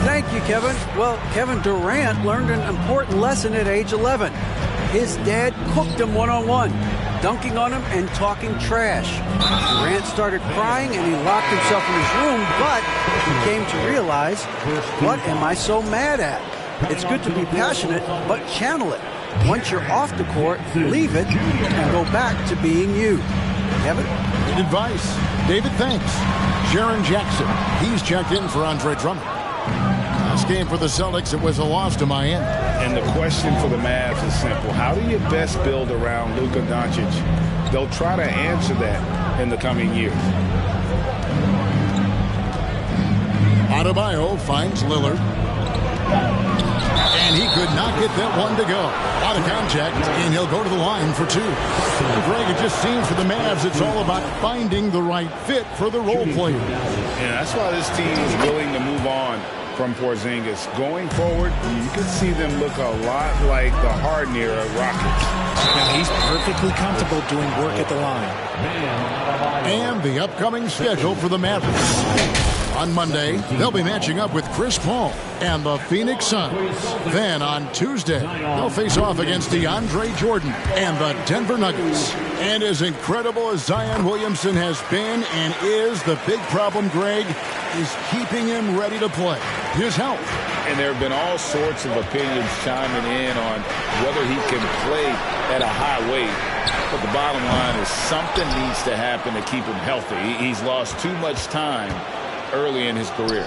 Thank you, Kevin. Well, Kevin Durant learned an important lesson at age 11. His dad cooked him one-on-one, dunking on him and talking trash. Durant started crying and he locked himself in his room, but he came to realize, what am I so mad at? It's good to be passionate, but channel it. Once you're off the court, leave it and go back to being you. Kevin? Good advice. David, thanks. Jaren Jackson. He's checked in for Andre Drummond. Last game for the Celtics, it was a loss to Miami. And the question for the Mavs is simple. How do you best build around Luka Doncic? They'll try to answer that in the coming years. Adebayo finds Lillard. And he could not get that one to go. Out of contact, and he'll go to the line for 2. Greg, it just seems for the Mavs it's all about finding the right fit for the role player. Yeah, that's why this team is willing to move on from Porzingis. Going forward, you can see them look a lot like the Harden era Rockets. And he's perfectly comfortable doing work at the line. And the upcoming schedule for the Mavericks. On Monday, they'll be matching up with Chris Paul and the Phoenix Suns. Then on Tuesday, they'll face off against DeAndre Jordan and the Denver Nuggets. And as incredible as Zion Williamson has been and is, the big problem, Greg, is keeping him ready to play. His health. And there have been all sorts of opinions chiming in on whether he can play at a high weight. But the bottom line is something needs to happen to keep him healthy. He's lost too much time early in his career.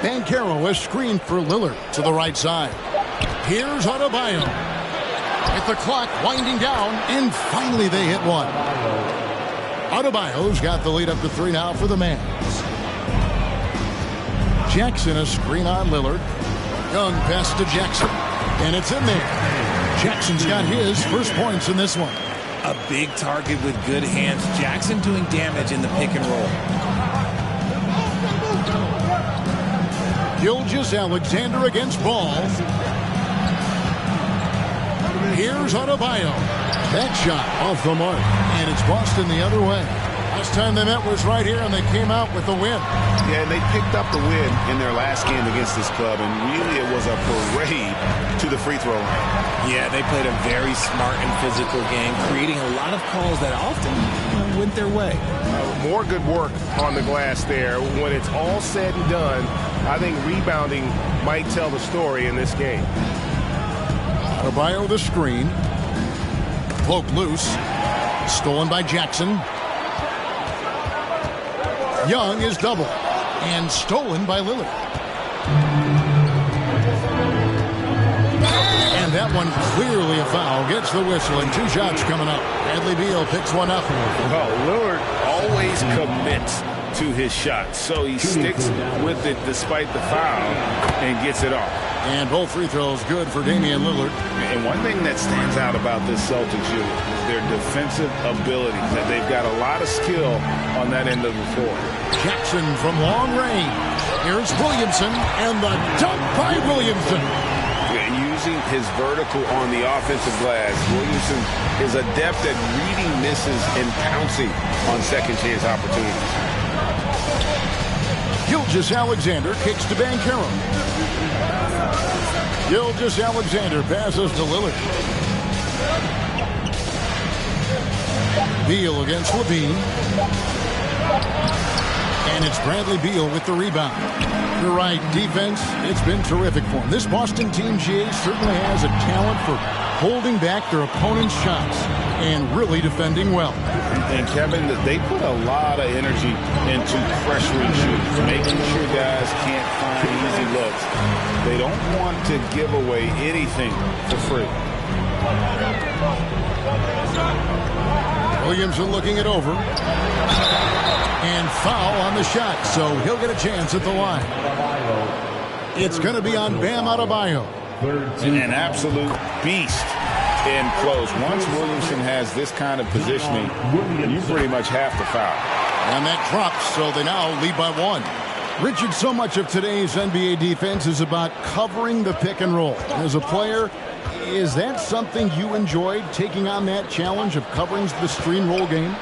Banchero has screened for Lillard to the right side. Here's Adebayo. With the clock winding down, and finally they hit one. Adebayo's got the lead up to 3 now for the Mavs. Jackson a screen on Lillard. Young pass to Jackson, and it's in there. Jackson's got his first points in this one. A big target with good hands. Jackson doing damage in the pick and roll. Gilgeous-Alexander against Ball. Here's Adebayo. That shot off the mark, and it's Boston the other way. Last time they met was right here, and they came out with the win. Yeah, and they picked up the win in their last game against this club, and really it was a parade to the free throw line. Yeah, they played a very smart and physical game, creating a lot of calls that often went their way. More good work on the glass there. When it's all said and done, I think rebounding might tell the story in this game. Adebayo the screen. Poke loose. Stolen by Jackson. Young is double. And stolen by Lillard. And that one clearly a foul. Gets the whistle and 2 shots coming up. Bradley Beal picks one up. Well, Lillard always commits to his shot, so he sticks with it despite the foul and gets it off. And both free throws good for Damian Lillard. And one thing that stands out about this Celtics unit is their defensive ability. That they've got a lot of skill on that end of the floor. Jackson from long range. Here's Williamson, and the dunk by Williamson. Yeah, using his vertical on the offensive glass, Williamson is adept at reading misses and pouncing on second chance opportunities. Gilgeous-Alexander kicks to Banchero. Gilgeous-Alexander passes to Lillard. Beal against Levine. And it's Bradley Beal with the rebound. You're right, defense, it's been terrific for him. This Boston team, GA, certainly has a talent for holding back their opponent's shots and really defending well. And Kevin, they put a lot of energy into pressuring shooters, making sure guys can't find easy looks. They don't want to give away anything for free. Williamson looking it over. And foul on the shot, so he'll get a chance at the line. It's going to be on Bam Adebayo. An absolute beast in close. Once Williamson has this kind of positioning, you pretty much have to foul. And that drops, so they now lead by 1. Richard, so much of today's NBA defense is about covering the pick and roll. As a player, is that something you enjoyed, taking on that challenge of covering the screen roll game?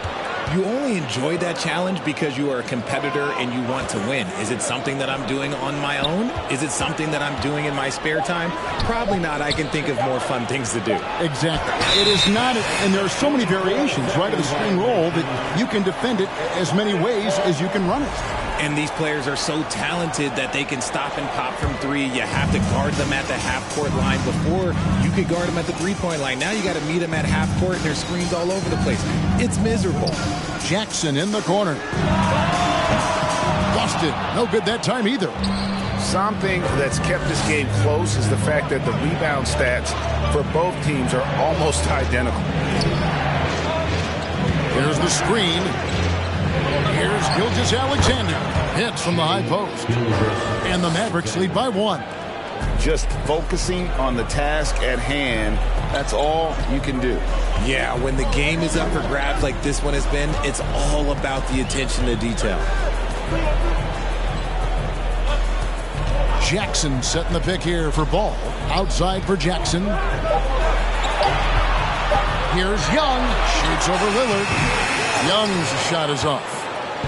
You only enjoy that challenge because you are a competitor and you want to win. Is it something that I'm doing on my own? Is it something that I'm doing in my spare time? Probably not. I can think of more fun things to do. Exactly. It is not, and there are so many variations, right, of the screen roll that you can defend it as many ways as you can run it. And these players are so talented that they can stop and pop from 3. You have to guard them at the half-court line. Before, you could guard them at the 3-point line. Now you got to meet them at half-court, and there's screens all over the place. It's miserable. Jackson in the corner. Busted. No good that time either. Something that's kept this game close is the fact that the rebound stats for both teams are almost identical. Here's the screen. Here's Gilgeous-Alexander. Hits from the high post. And the Mavericks lead by 1. Just focusing on the task at hand, that's all you can do. Yeah, when the game is up for grabs like this one has been, it's all about the attention to detail. Jackson setting the pick here for Ball. Outside for Jackson. Here's Young. Shoots over Lillard. Young's shot is off.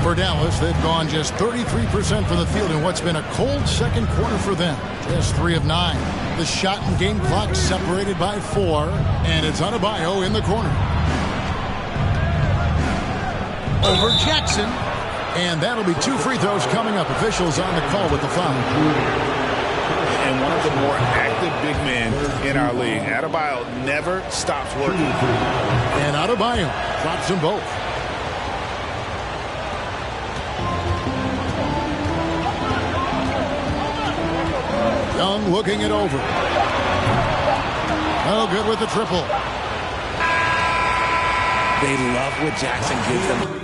For Dallas, they've gone just 33% from the field in what's been a cold second quarter for them. Just 3 of 9. The shot and game clock separated by 4. And it's Adebayo in the corner. Over Jackson. And that'll be 2 free throws coming up. Officials on the call with the foul. And one of the more active big men in our league. Adebayo never stops working. And Adebayo drops them both. Young looking it over. Oh, good with the triple. They love what Jackson gives them.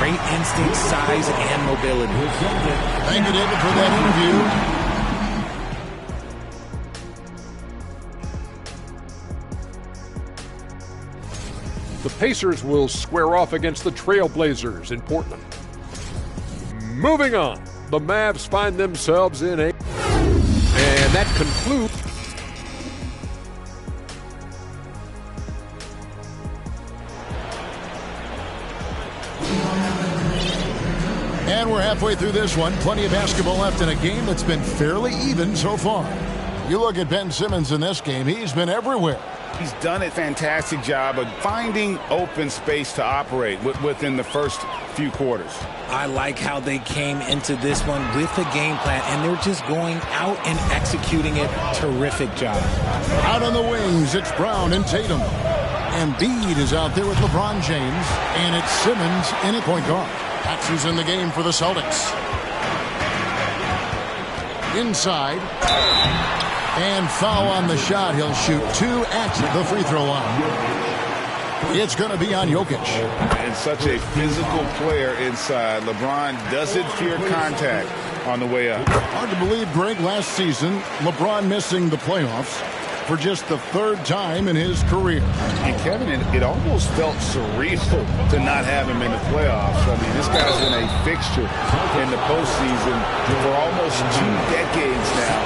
great instinct, size, and mobility. Thank you, David, for that interview. The Pacers will square off against the Trailblazers in Portland. Moving on, the Mavs find themselves in a... And that concludes... And we're halfway through this one. Plenty of basketball left in a game that's been fairly even so far. You look at Ben Simmons in this game, he's been everywhere. He's done a fantastic job of finding open space to operate within the first few quarters. I like how they came into this one with a game plan, and they're just going out and executing it. Terrific job. Out on the wings, it's Brown and Tatum. Embiid is out there with LeBron James, and it's Simmons in at point guard. Paxson's in the game for the Celtics. Inside. And foul on the shot. He'll shoot 2 at the free throw line. It's going to be on Jokic. And such a physical player inside. LeBron doesn't fear contact on the way up. Hard to believe, Greg, last season, LeBron missing the playoffs for just the 3rd time in his career. And Kevin, it almost felt surreal to not have him in the playoffs. I mean, this guy's been a fixture in the postseason for almost 2 decades now.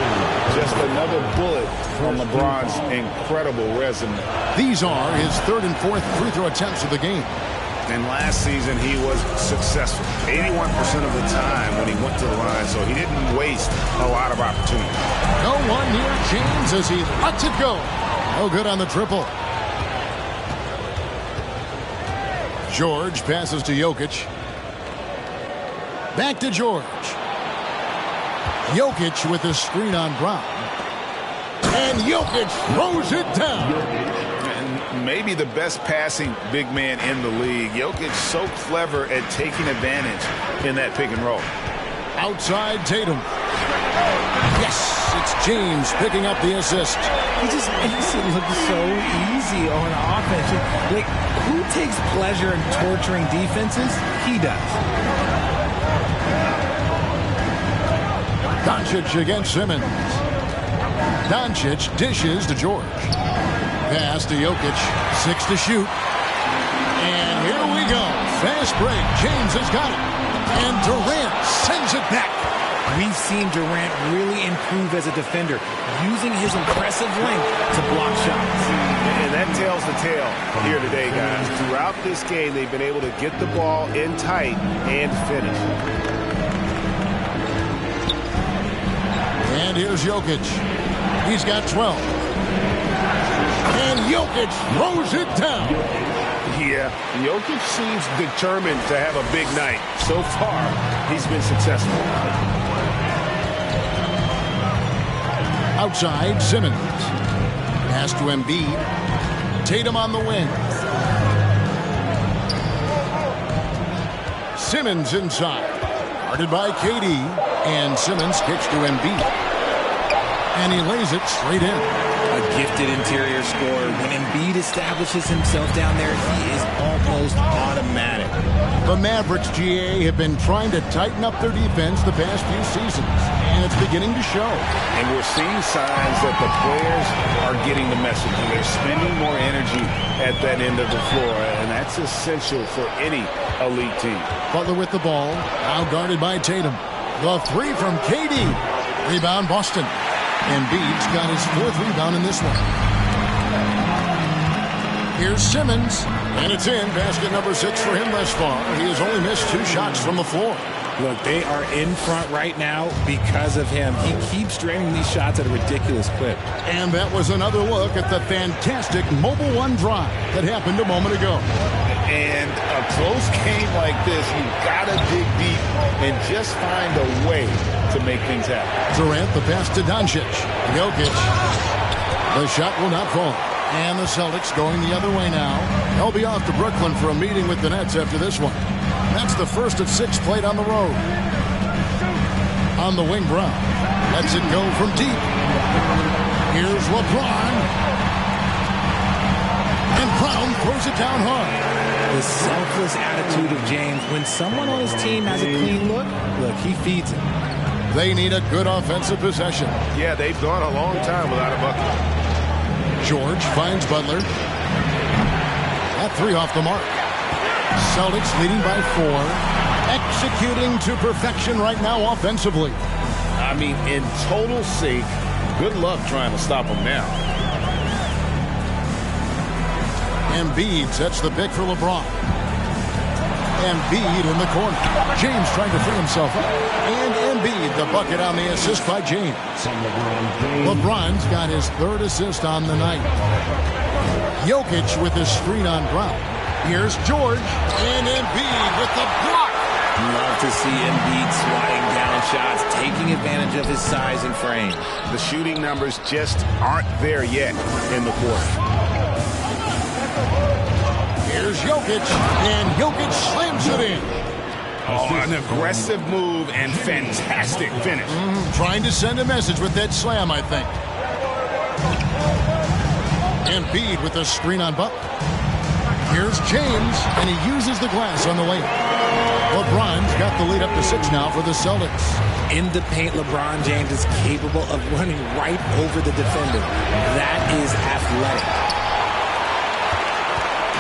Just another bullet on LeBron's incredible resume. These are his 3rd and 4th free throw attempts of the game. And last season, he was successful 81% of the time when he went to the line, so he didn't waste a lot of opportunity. No one near James as he lets it go. No good on the triple. George passes to Jokic. Back to George. Jokic with the screen on Brown. And Jokic throws it down. Maybe the best passing big man in the league. Jokic so clever at taking advantage in that pick and roll. Outside Tatum. Yes, it's James picking up the assist. He just makes it look so easy on offense. Like, who takes pleasure in torturing defenses? He does. Doncic against Simmons. Doncic dishes to George. Pass to Jokic. 6 to shoot. And here we go. Fast break. James has got it. And Durant sends it back. We've seen Durant really improve as a defender, using his impressive length to block shots. And that tells the tale here today, guys. Throughout this game, they've been able to get the ball in tight and finish. And here's Jokic. He's got 12. And Jokic throws it down. Yeah, Jokic seems determined to have a big night. So far, he's been successful. Outside, Simmons. Pass to Embiid. Tatum on the wing. Simmons inside. Guarded by KD. And Simmons kicks to Embiid. And he lays it straight in. A gifted interior scorer. When Embiid establishes himself down there, he is almost automatic. The Mavericks, GA, have been trying to tighten up their defense the past few seasons, and it's beginning to show. And we're seeing signs that the players are getting the message. And they're spending more energy at that end of the floor, and that's essential for any elite team. Butler with the ball, now guarded by Tatum. The 3 from KD. Rebound, Boston. Embiid's got his 4th rebound in this one. Here's Simmons, and it's in. Basket number 6 for him thus far. He has only missed 2 shots from the floor. Look, they are in front right now because of him. He keeps draining these shots at a ridiculous clip. And that was another look at the fantastic Mobile One drive that happened a moment ago. And a close game like this, you've got to dig deep and just find a way to make things happen. Durant, the pass to Doncic. Jokic. The shot will not fall. And the Celtics going the other way now. They'll be off to Brooklyn for a meeting with the Nets after this one. That's the first of 6 played on the road. On the wing, Brown. Lets it go from deep. Here's LeBron. And Brown throws it down hard. The selfless attitude of James. When someone on his team has a clean look, he feeds it. They need a good offensive possession. Yeah, they've gone a long time without a bucket. George finds Butler. That three off the mark. Celtics leading by 4. Executing to perfection right now offensively. I mean, in total sync. Good luck trying to stop them now. Embiid sets the pick for LeBron. Embiid in the corner. James trying to free himself up. And Embiid, the bucket on the assist by James. LeBron's got his 3rd assist on the night. Jokic with his screen on Brown. Here's George. And Embiid with the block. Love to see Embiid swatting down shots, taking advantage of his size and frame. The shooting numbers just aren't there yet in the quarter. Here's Jokic, and Jokic slams it in. Oh, an aggressive move and fantastic finish. Trying to send a message with that slam, I think. Embiid with a screen on Butler. Here's James, and he uses the glass on the lane. LeBron's got the lead up to 6 now for the Celtics. In the paint, LeBron James is capable of running right over the defender. That is athletic.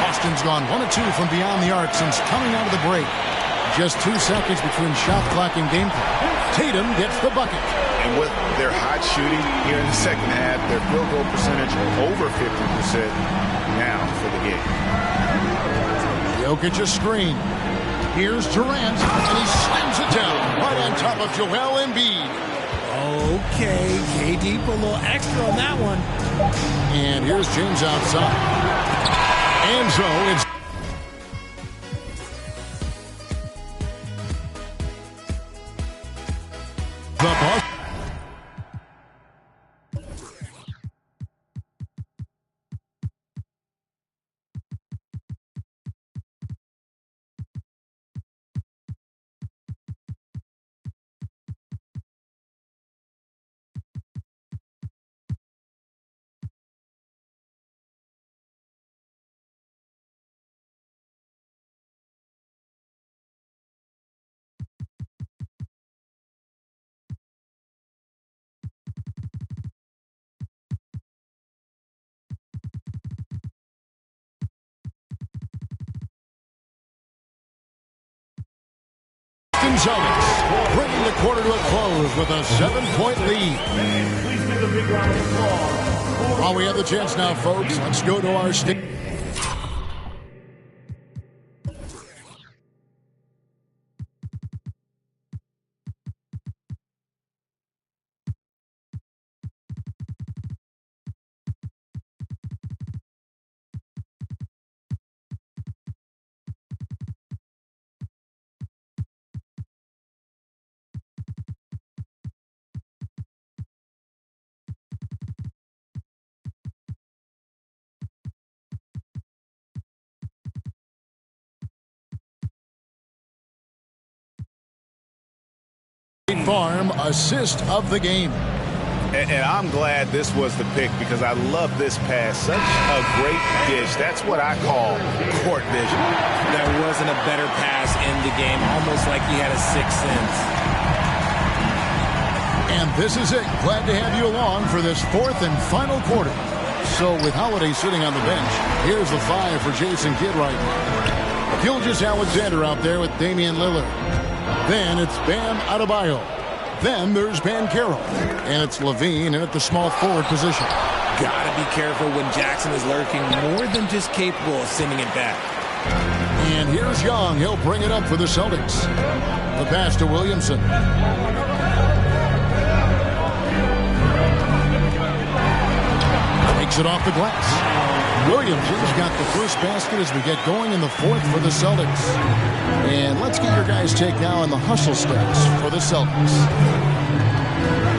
Boston's gone 1 of 2 from beyond the arc since coming out of the break. Just 2 seconds between shot clock and game clock. Tatum gets the bucket. And with their hot shooting here in the second half, their field goal percentage over 50% now for the game. Jokic a screen. Here's Durant, and he slams it down right on top of Joel Embiid. Okay, KD put a little extra on that one. And here's James outside. And so it's the Boston. Celtics bringing the quarter to a close with a 7-point lead. While we have the chance now, folks, let's go to our state. Farm assist of the game. And I'm glad this was the pick because I love this pass. Such a great dish. That's what I call court vision. There wasn't a better pass in the game, almost like he had a sixth sense. And this is it. Glad to have you along for this 4th and final quarter. So with Holiday sitting on the bench, here's the 5 for Jason Kidd right now. Gilgeous-Alexander out there with Damian Lillard. Then it's Bam Adebayo. Then there's Banchero. And it's Levine in at the small forward position. Gotta be careful when Jackson is lurking, more than just capable of sending it back. And here's Young. He'll bring it up for the Celtics. The pass to Williamson. Takes it off the glass. Williamson's got the first basket as we get going in the 4th for the Celtics. And let's get your guys' take now on the hustle stats for the Celtics.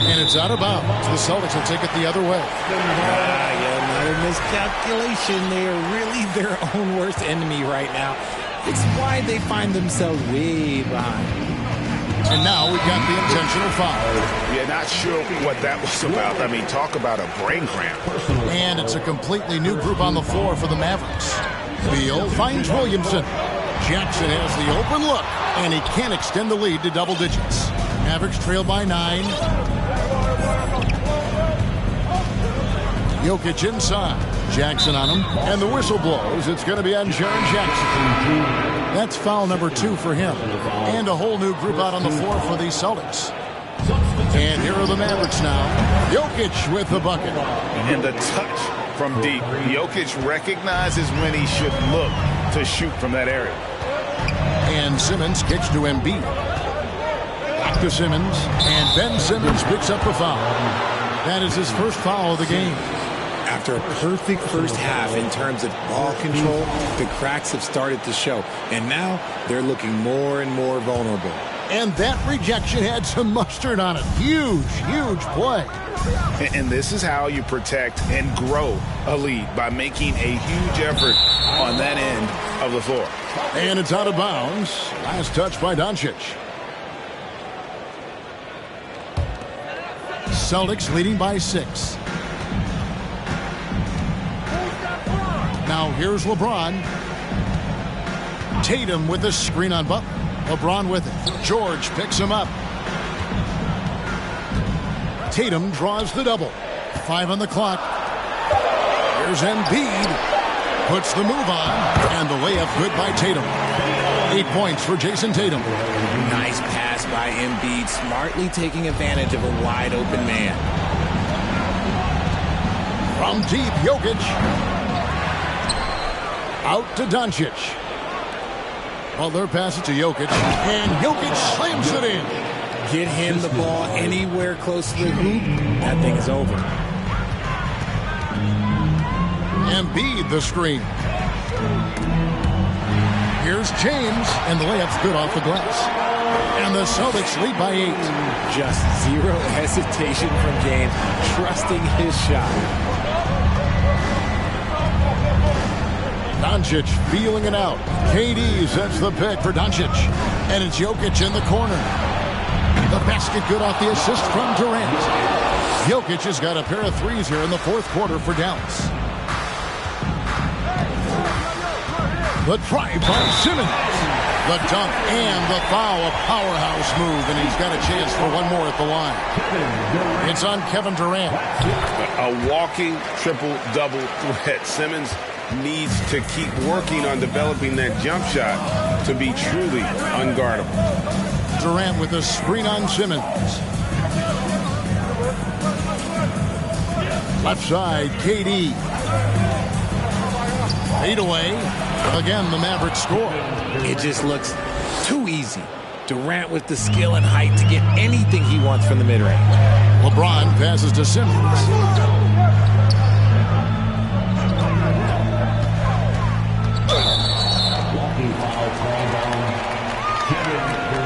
And it's out of bounds. The Celtics will take it the other way. Another miscalculation. They are really their own worst enemy right now. It's why they find themselves way behind. And now we've got the intentional foul. Yeah, not sure what that was about. I mean, talk about a brain cramp. And it's a completely new group on the floor for the Mavericks. Beal finds Williamson. Jackson has the open look, and he can't extend the lead to double digits. Mavericks trail by 9. Jokic inside. Jackson on him, and the whistle blows. It's going to be on Jaren Jackson. That's foul number 2 for him. And a whole new group out on the floor for the Celtics. And here are the Mavericks now. Jokic with the bucket. And the touch from deep. Jokic recognizes when he should look to shoot from that area. And Simmons kicks to Embiid. Back to Simmons. And Ben Simmons picks up the foul. That is his first foul of the game. After a perfect first half in terms of ball control, the cracks have started to show. And now they're looking more and more vulnerable. And that rejection had some mustard on it. Huge, huge play. And this is how you protect and grow a lead, by making a huge effort on that end of the floor. And it's out of bounds. Last touch by Doncic. Celtics leading by 6. Now here's LeBron. Tatum with the screen on Butler. LeBron with it. George picks him up. Tatum draws the double. 5 on the clock. Here's Embiid. Puts the move on. And the layup good by Tatum. 8 points for Jason Tatum. Nice pass by Embiid, smartly taking advantage of a wide open man. From deep, Jokic. Out to Doncic. Butler passes to Jokic. And Jokic slams it in. Get him the ball anywhere close to the hoop. That thing is over. Embiid the screen. Here's James, and the layup's good off the glass. And the Celtics lead by 8. Just zero hesitation from James, trusting his shot. Doncic feeling it out. KD sets the pick for Doncic. And it's Jokic in the corner. The basket good off the assist from Durant. Jokic has got a pair of threes here in the fourth quarter for Dallas. The try by Simmons. The dunk and the foul, a powerhouse move, and he's got a chance for one more at the line. It's on Kevin Durant. A walking triple-double threat. Simmons needs to keep working on developing that jump shot to be truly unguardable. Durant with a screen on Simmons. Left side, KD. Fade away. Again, the Mavericks score. It just looks too easy. Durant with the skill and height to get anything he wants from the mid-range. LeBron passes to Simmons.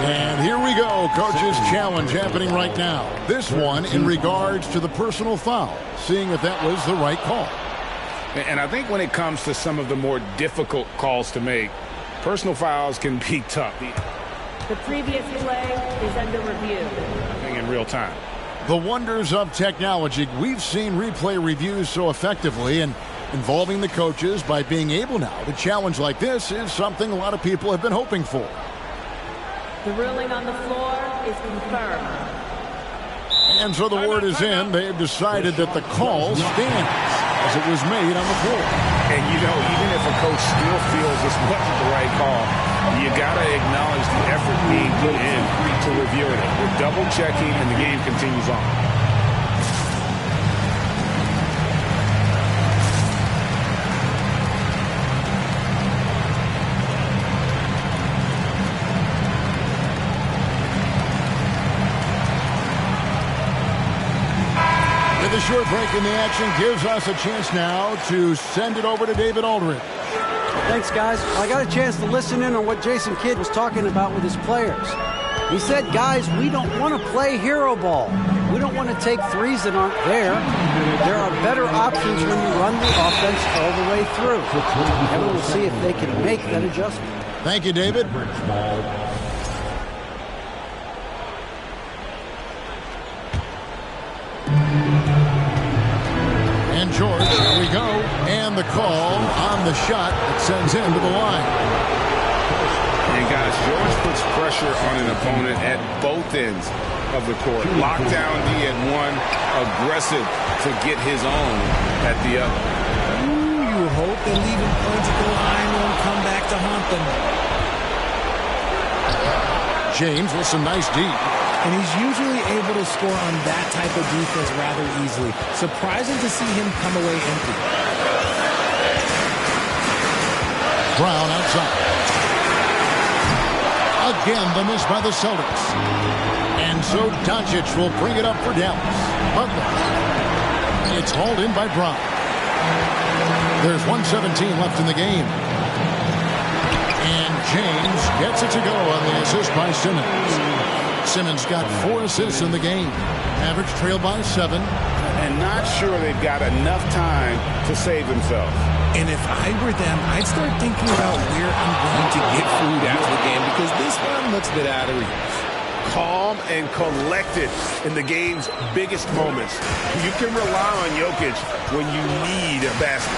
And here we go. Coach's challenge happening right now. This one in regards to the personal foul, seeing if that was the right call. And I think when it comes to some of the more difficult calls to make, personal fouls can be tough. The previous play is under review. In real time. The wonders of technology. We've seen replay reviews so effectively, and involving the coaches by being able now to challenge like this is something a lot of people have been hoping for. The ruling on the floor is confirmed. And so the word is in. They've decided that the call stands as it was made on the floor. And, you know, even if a coach still feels this wasn't the right call, you got to acknowledge the effort being put in to review it. We're double-checking, and the game continues on. The short break in the action gives us a chance now to send it over to David Aldridge. Thanks, guys. I got a chance to listen in on what Jason Kidd was talking about with his players. He said, guys, we don't want to play hero ball. We don't want to take threes that aren't there. There are better options when you run the offense all the way through. And we'll see if they can make that adjustment. Thank you, David. the call on the shot that sends him to the line. And guys, George puts pressure on an opponent at both ends of the court. Lockdown D at one, aggressive to get his own at the other. Ooh, you hope that leaving points at the line won't come back to haunt them. James with some nice D. And he's usually able to score on that type of defense rather easily. Surprising to see him come away empty. Brown outside. Again, the miss by the Celtics. And so Doncic will bring it up for Dallas. Butler. It's hauled in by Brown. There's 1:17 left in the game. And James gets it to go on the assist by Simmons. Simmons got 4 assists in the game. Mavericks trail by 7. And not sure they've got enough time to save themselves. And if I were them, I'd start thinking about where I'm going to get food after the game because this one looks a bit out of reach. Calm and collected in the game's biggest moments. You can rely on Jokic when you need a basket.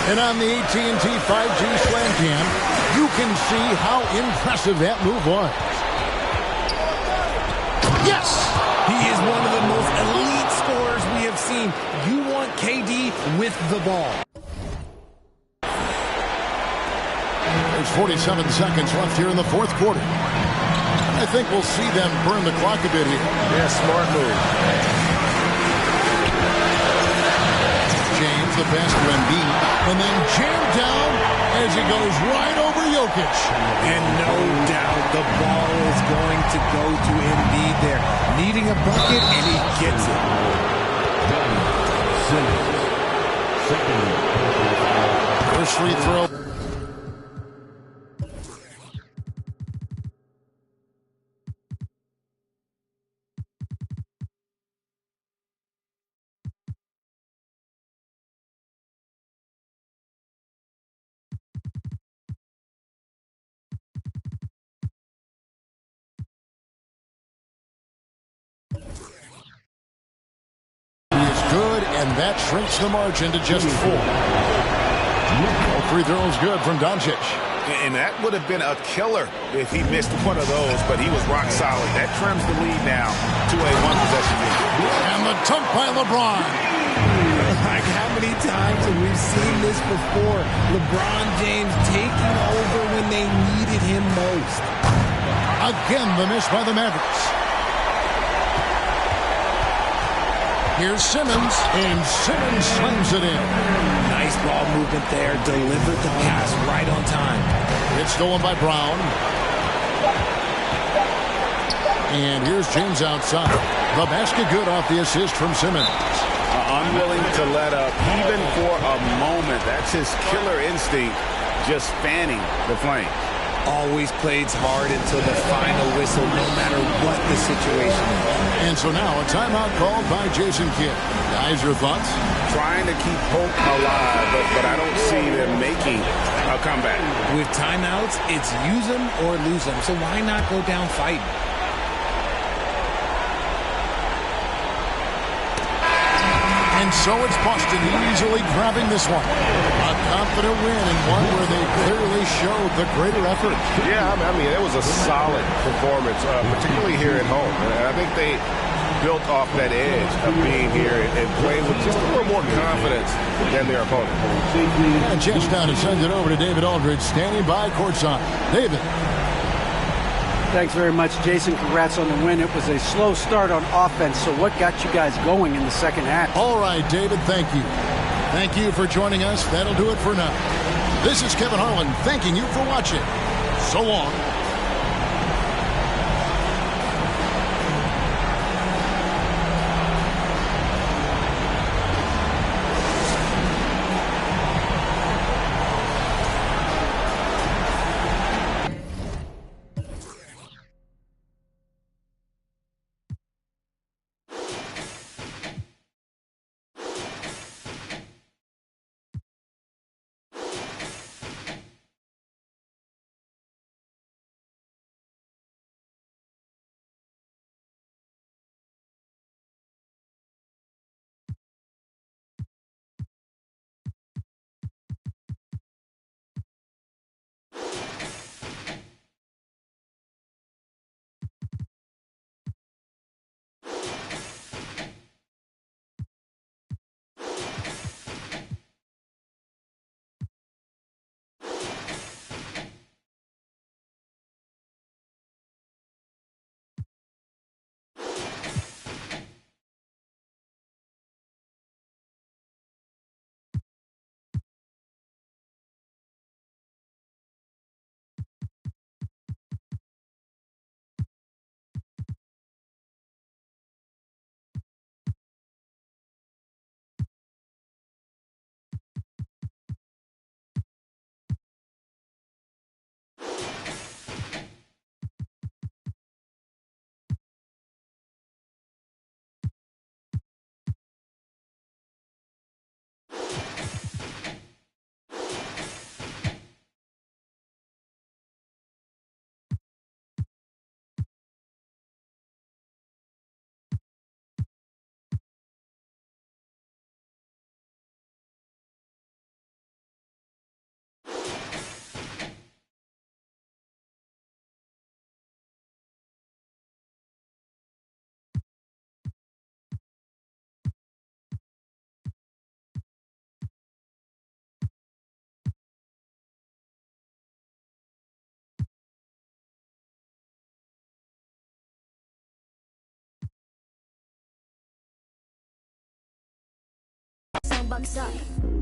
And on the AT&T 5G Slam Cam, you can see how impressive that move was. Yes! He is one of the most elite scorers we have seen. You want KD with the ball. There's 47 seconds left here in the fourth quarter. I think we'll see them burn the clock a bit here. Yeah, smart move. James, the pass to Embiid, and then jammed down as he goes right over Jokic. And no doubt the ball is going to go to Embiid there. Needing a bucket, and he gets it. First free throw. And that shrinks the margin to just 4. All free throws good from Doncic. And that would have been a killer if he missed one of those, but he was rock solid. That trims the lead now to a one-possession lead. And the dunk by LeBron. Like how many times have we seen this before? LeBron James taking over when they needed him most. Again, the miss by the Mavericks. Here's Simmons, and Simmons slams it in. Nice ball movement there. Delivered the pass right on time. It's stolen by Brown. And here's James outside. The basket good off the assist from Simmons. Unwilling to let up, even for a moment. That's his killer instinct, just fanning the flame. Always plays hard until the final whistle, no matter what the situation is. And so now a timeout called by Jason Kidd. Guys, your thoughts? Trying to keep hope alive, but I don't see them making a comeback. With timeouts, it's use them or lose them. So why not go down fighting? And so it's Boston easily grabbing this one. A confident win and one where they clearly showed the greater effort. Yeah, I mean, it was a solid performance, particularly here at home. And I think they built off that edge of being here and playing with just a little more confidence than their opponent. And chance now to send it over to David Aldridge, standing by courtside. David. Thanks very much, Jason. Congrats on the win. It was a slow start on offense, so what got you guys going in the second half? All right, David, thank you. Thank you for joining us. That'll do it for now. This is Kevin Harlan thanking you for watching. So long. $10 up.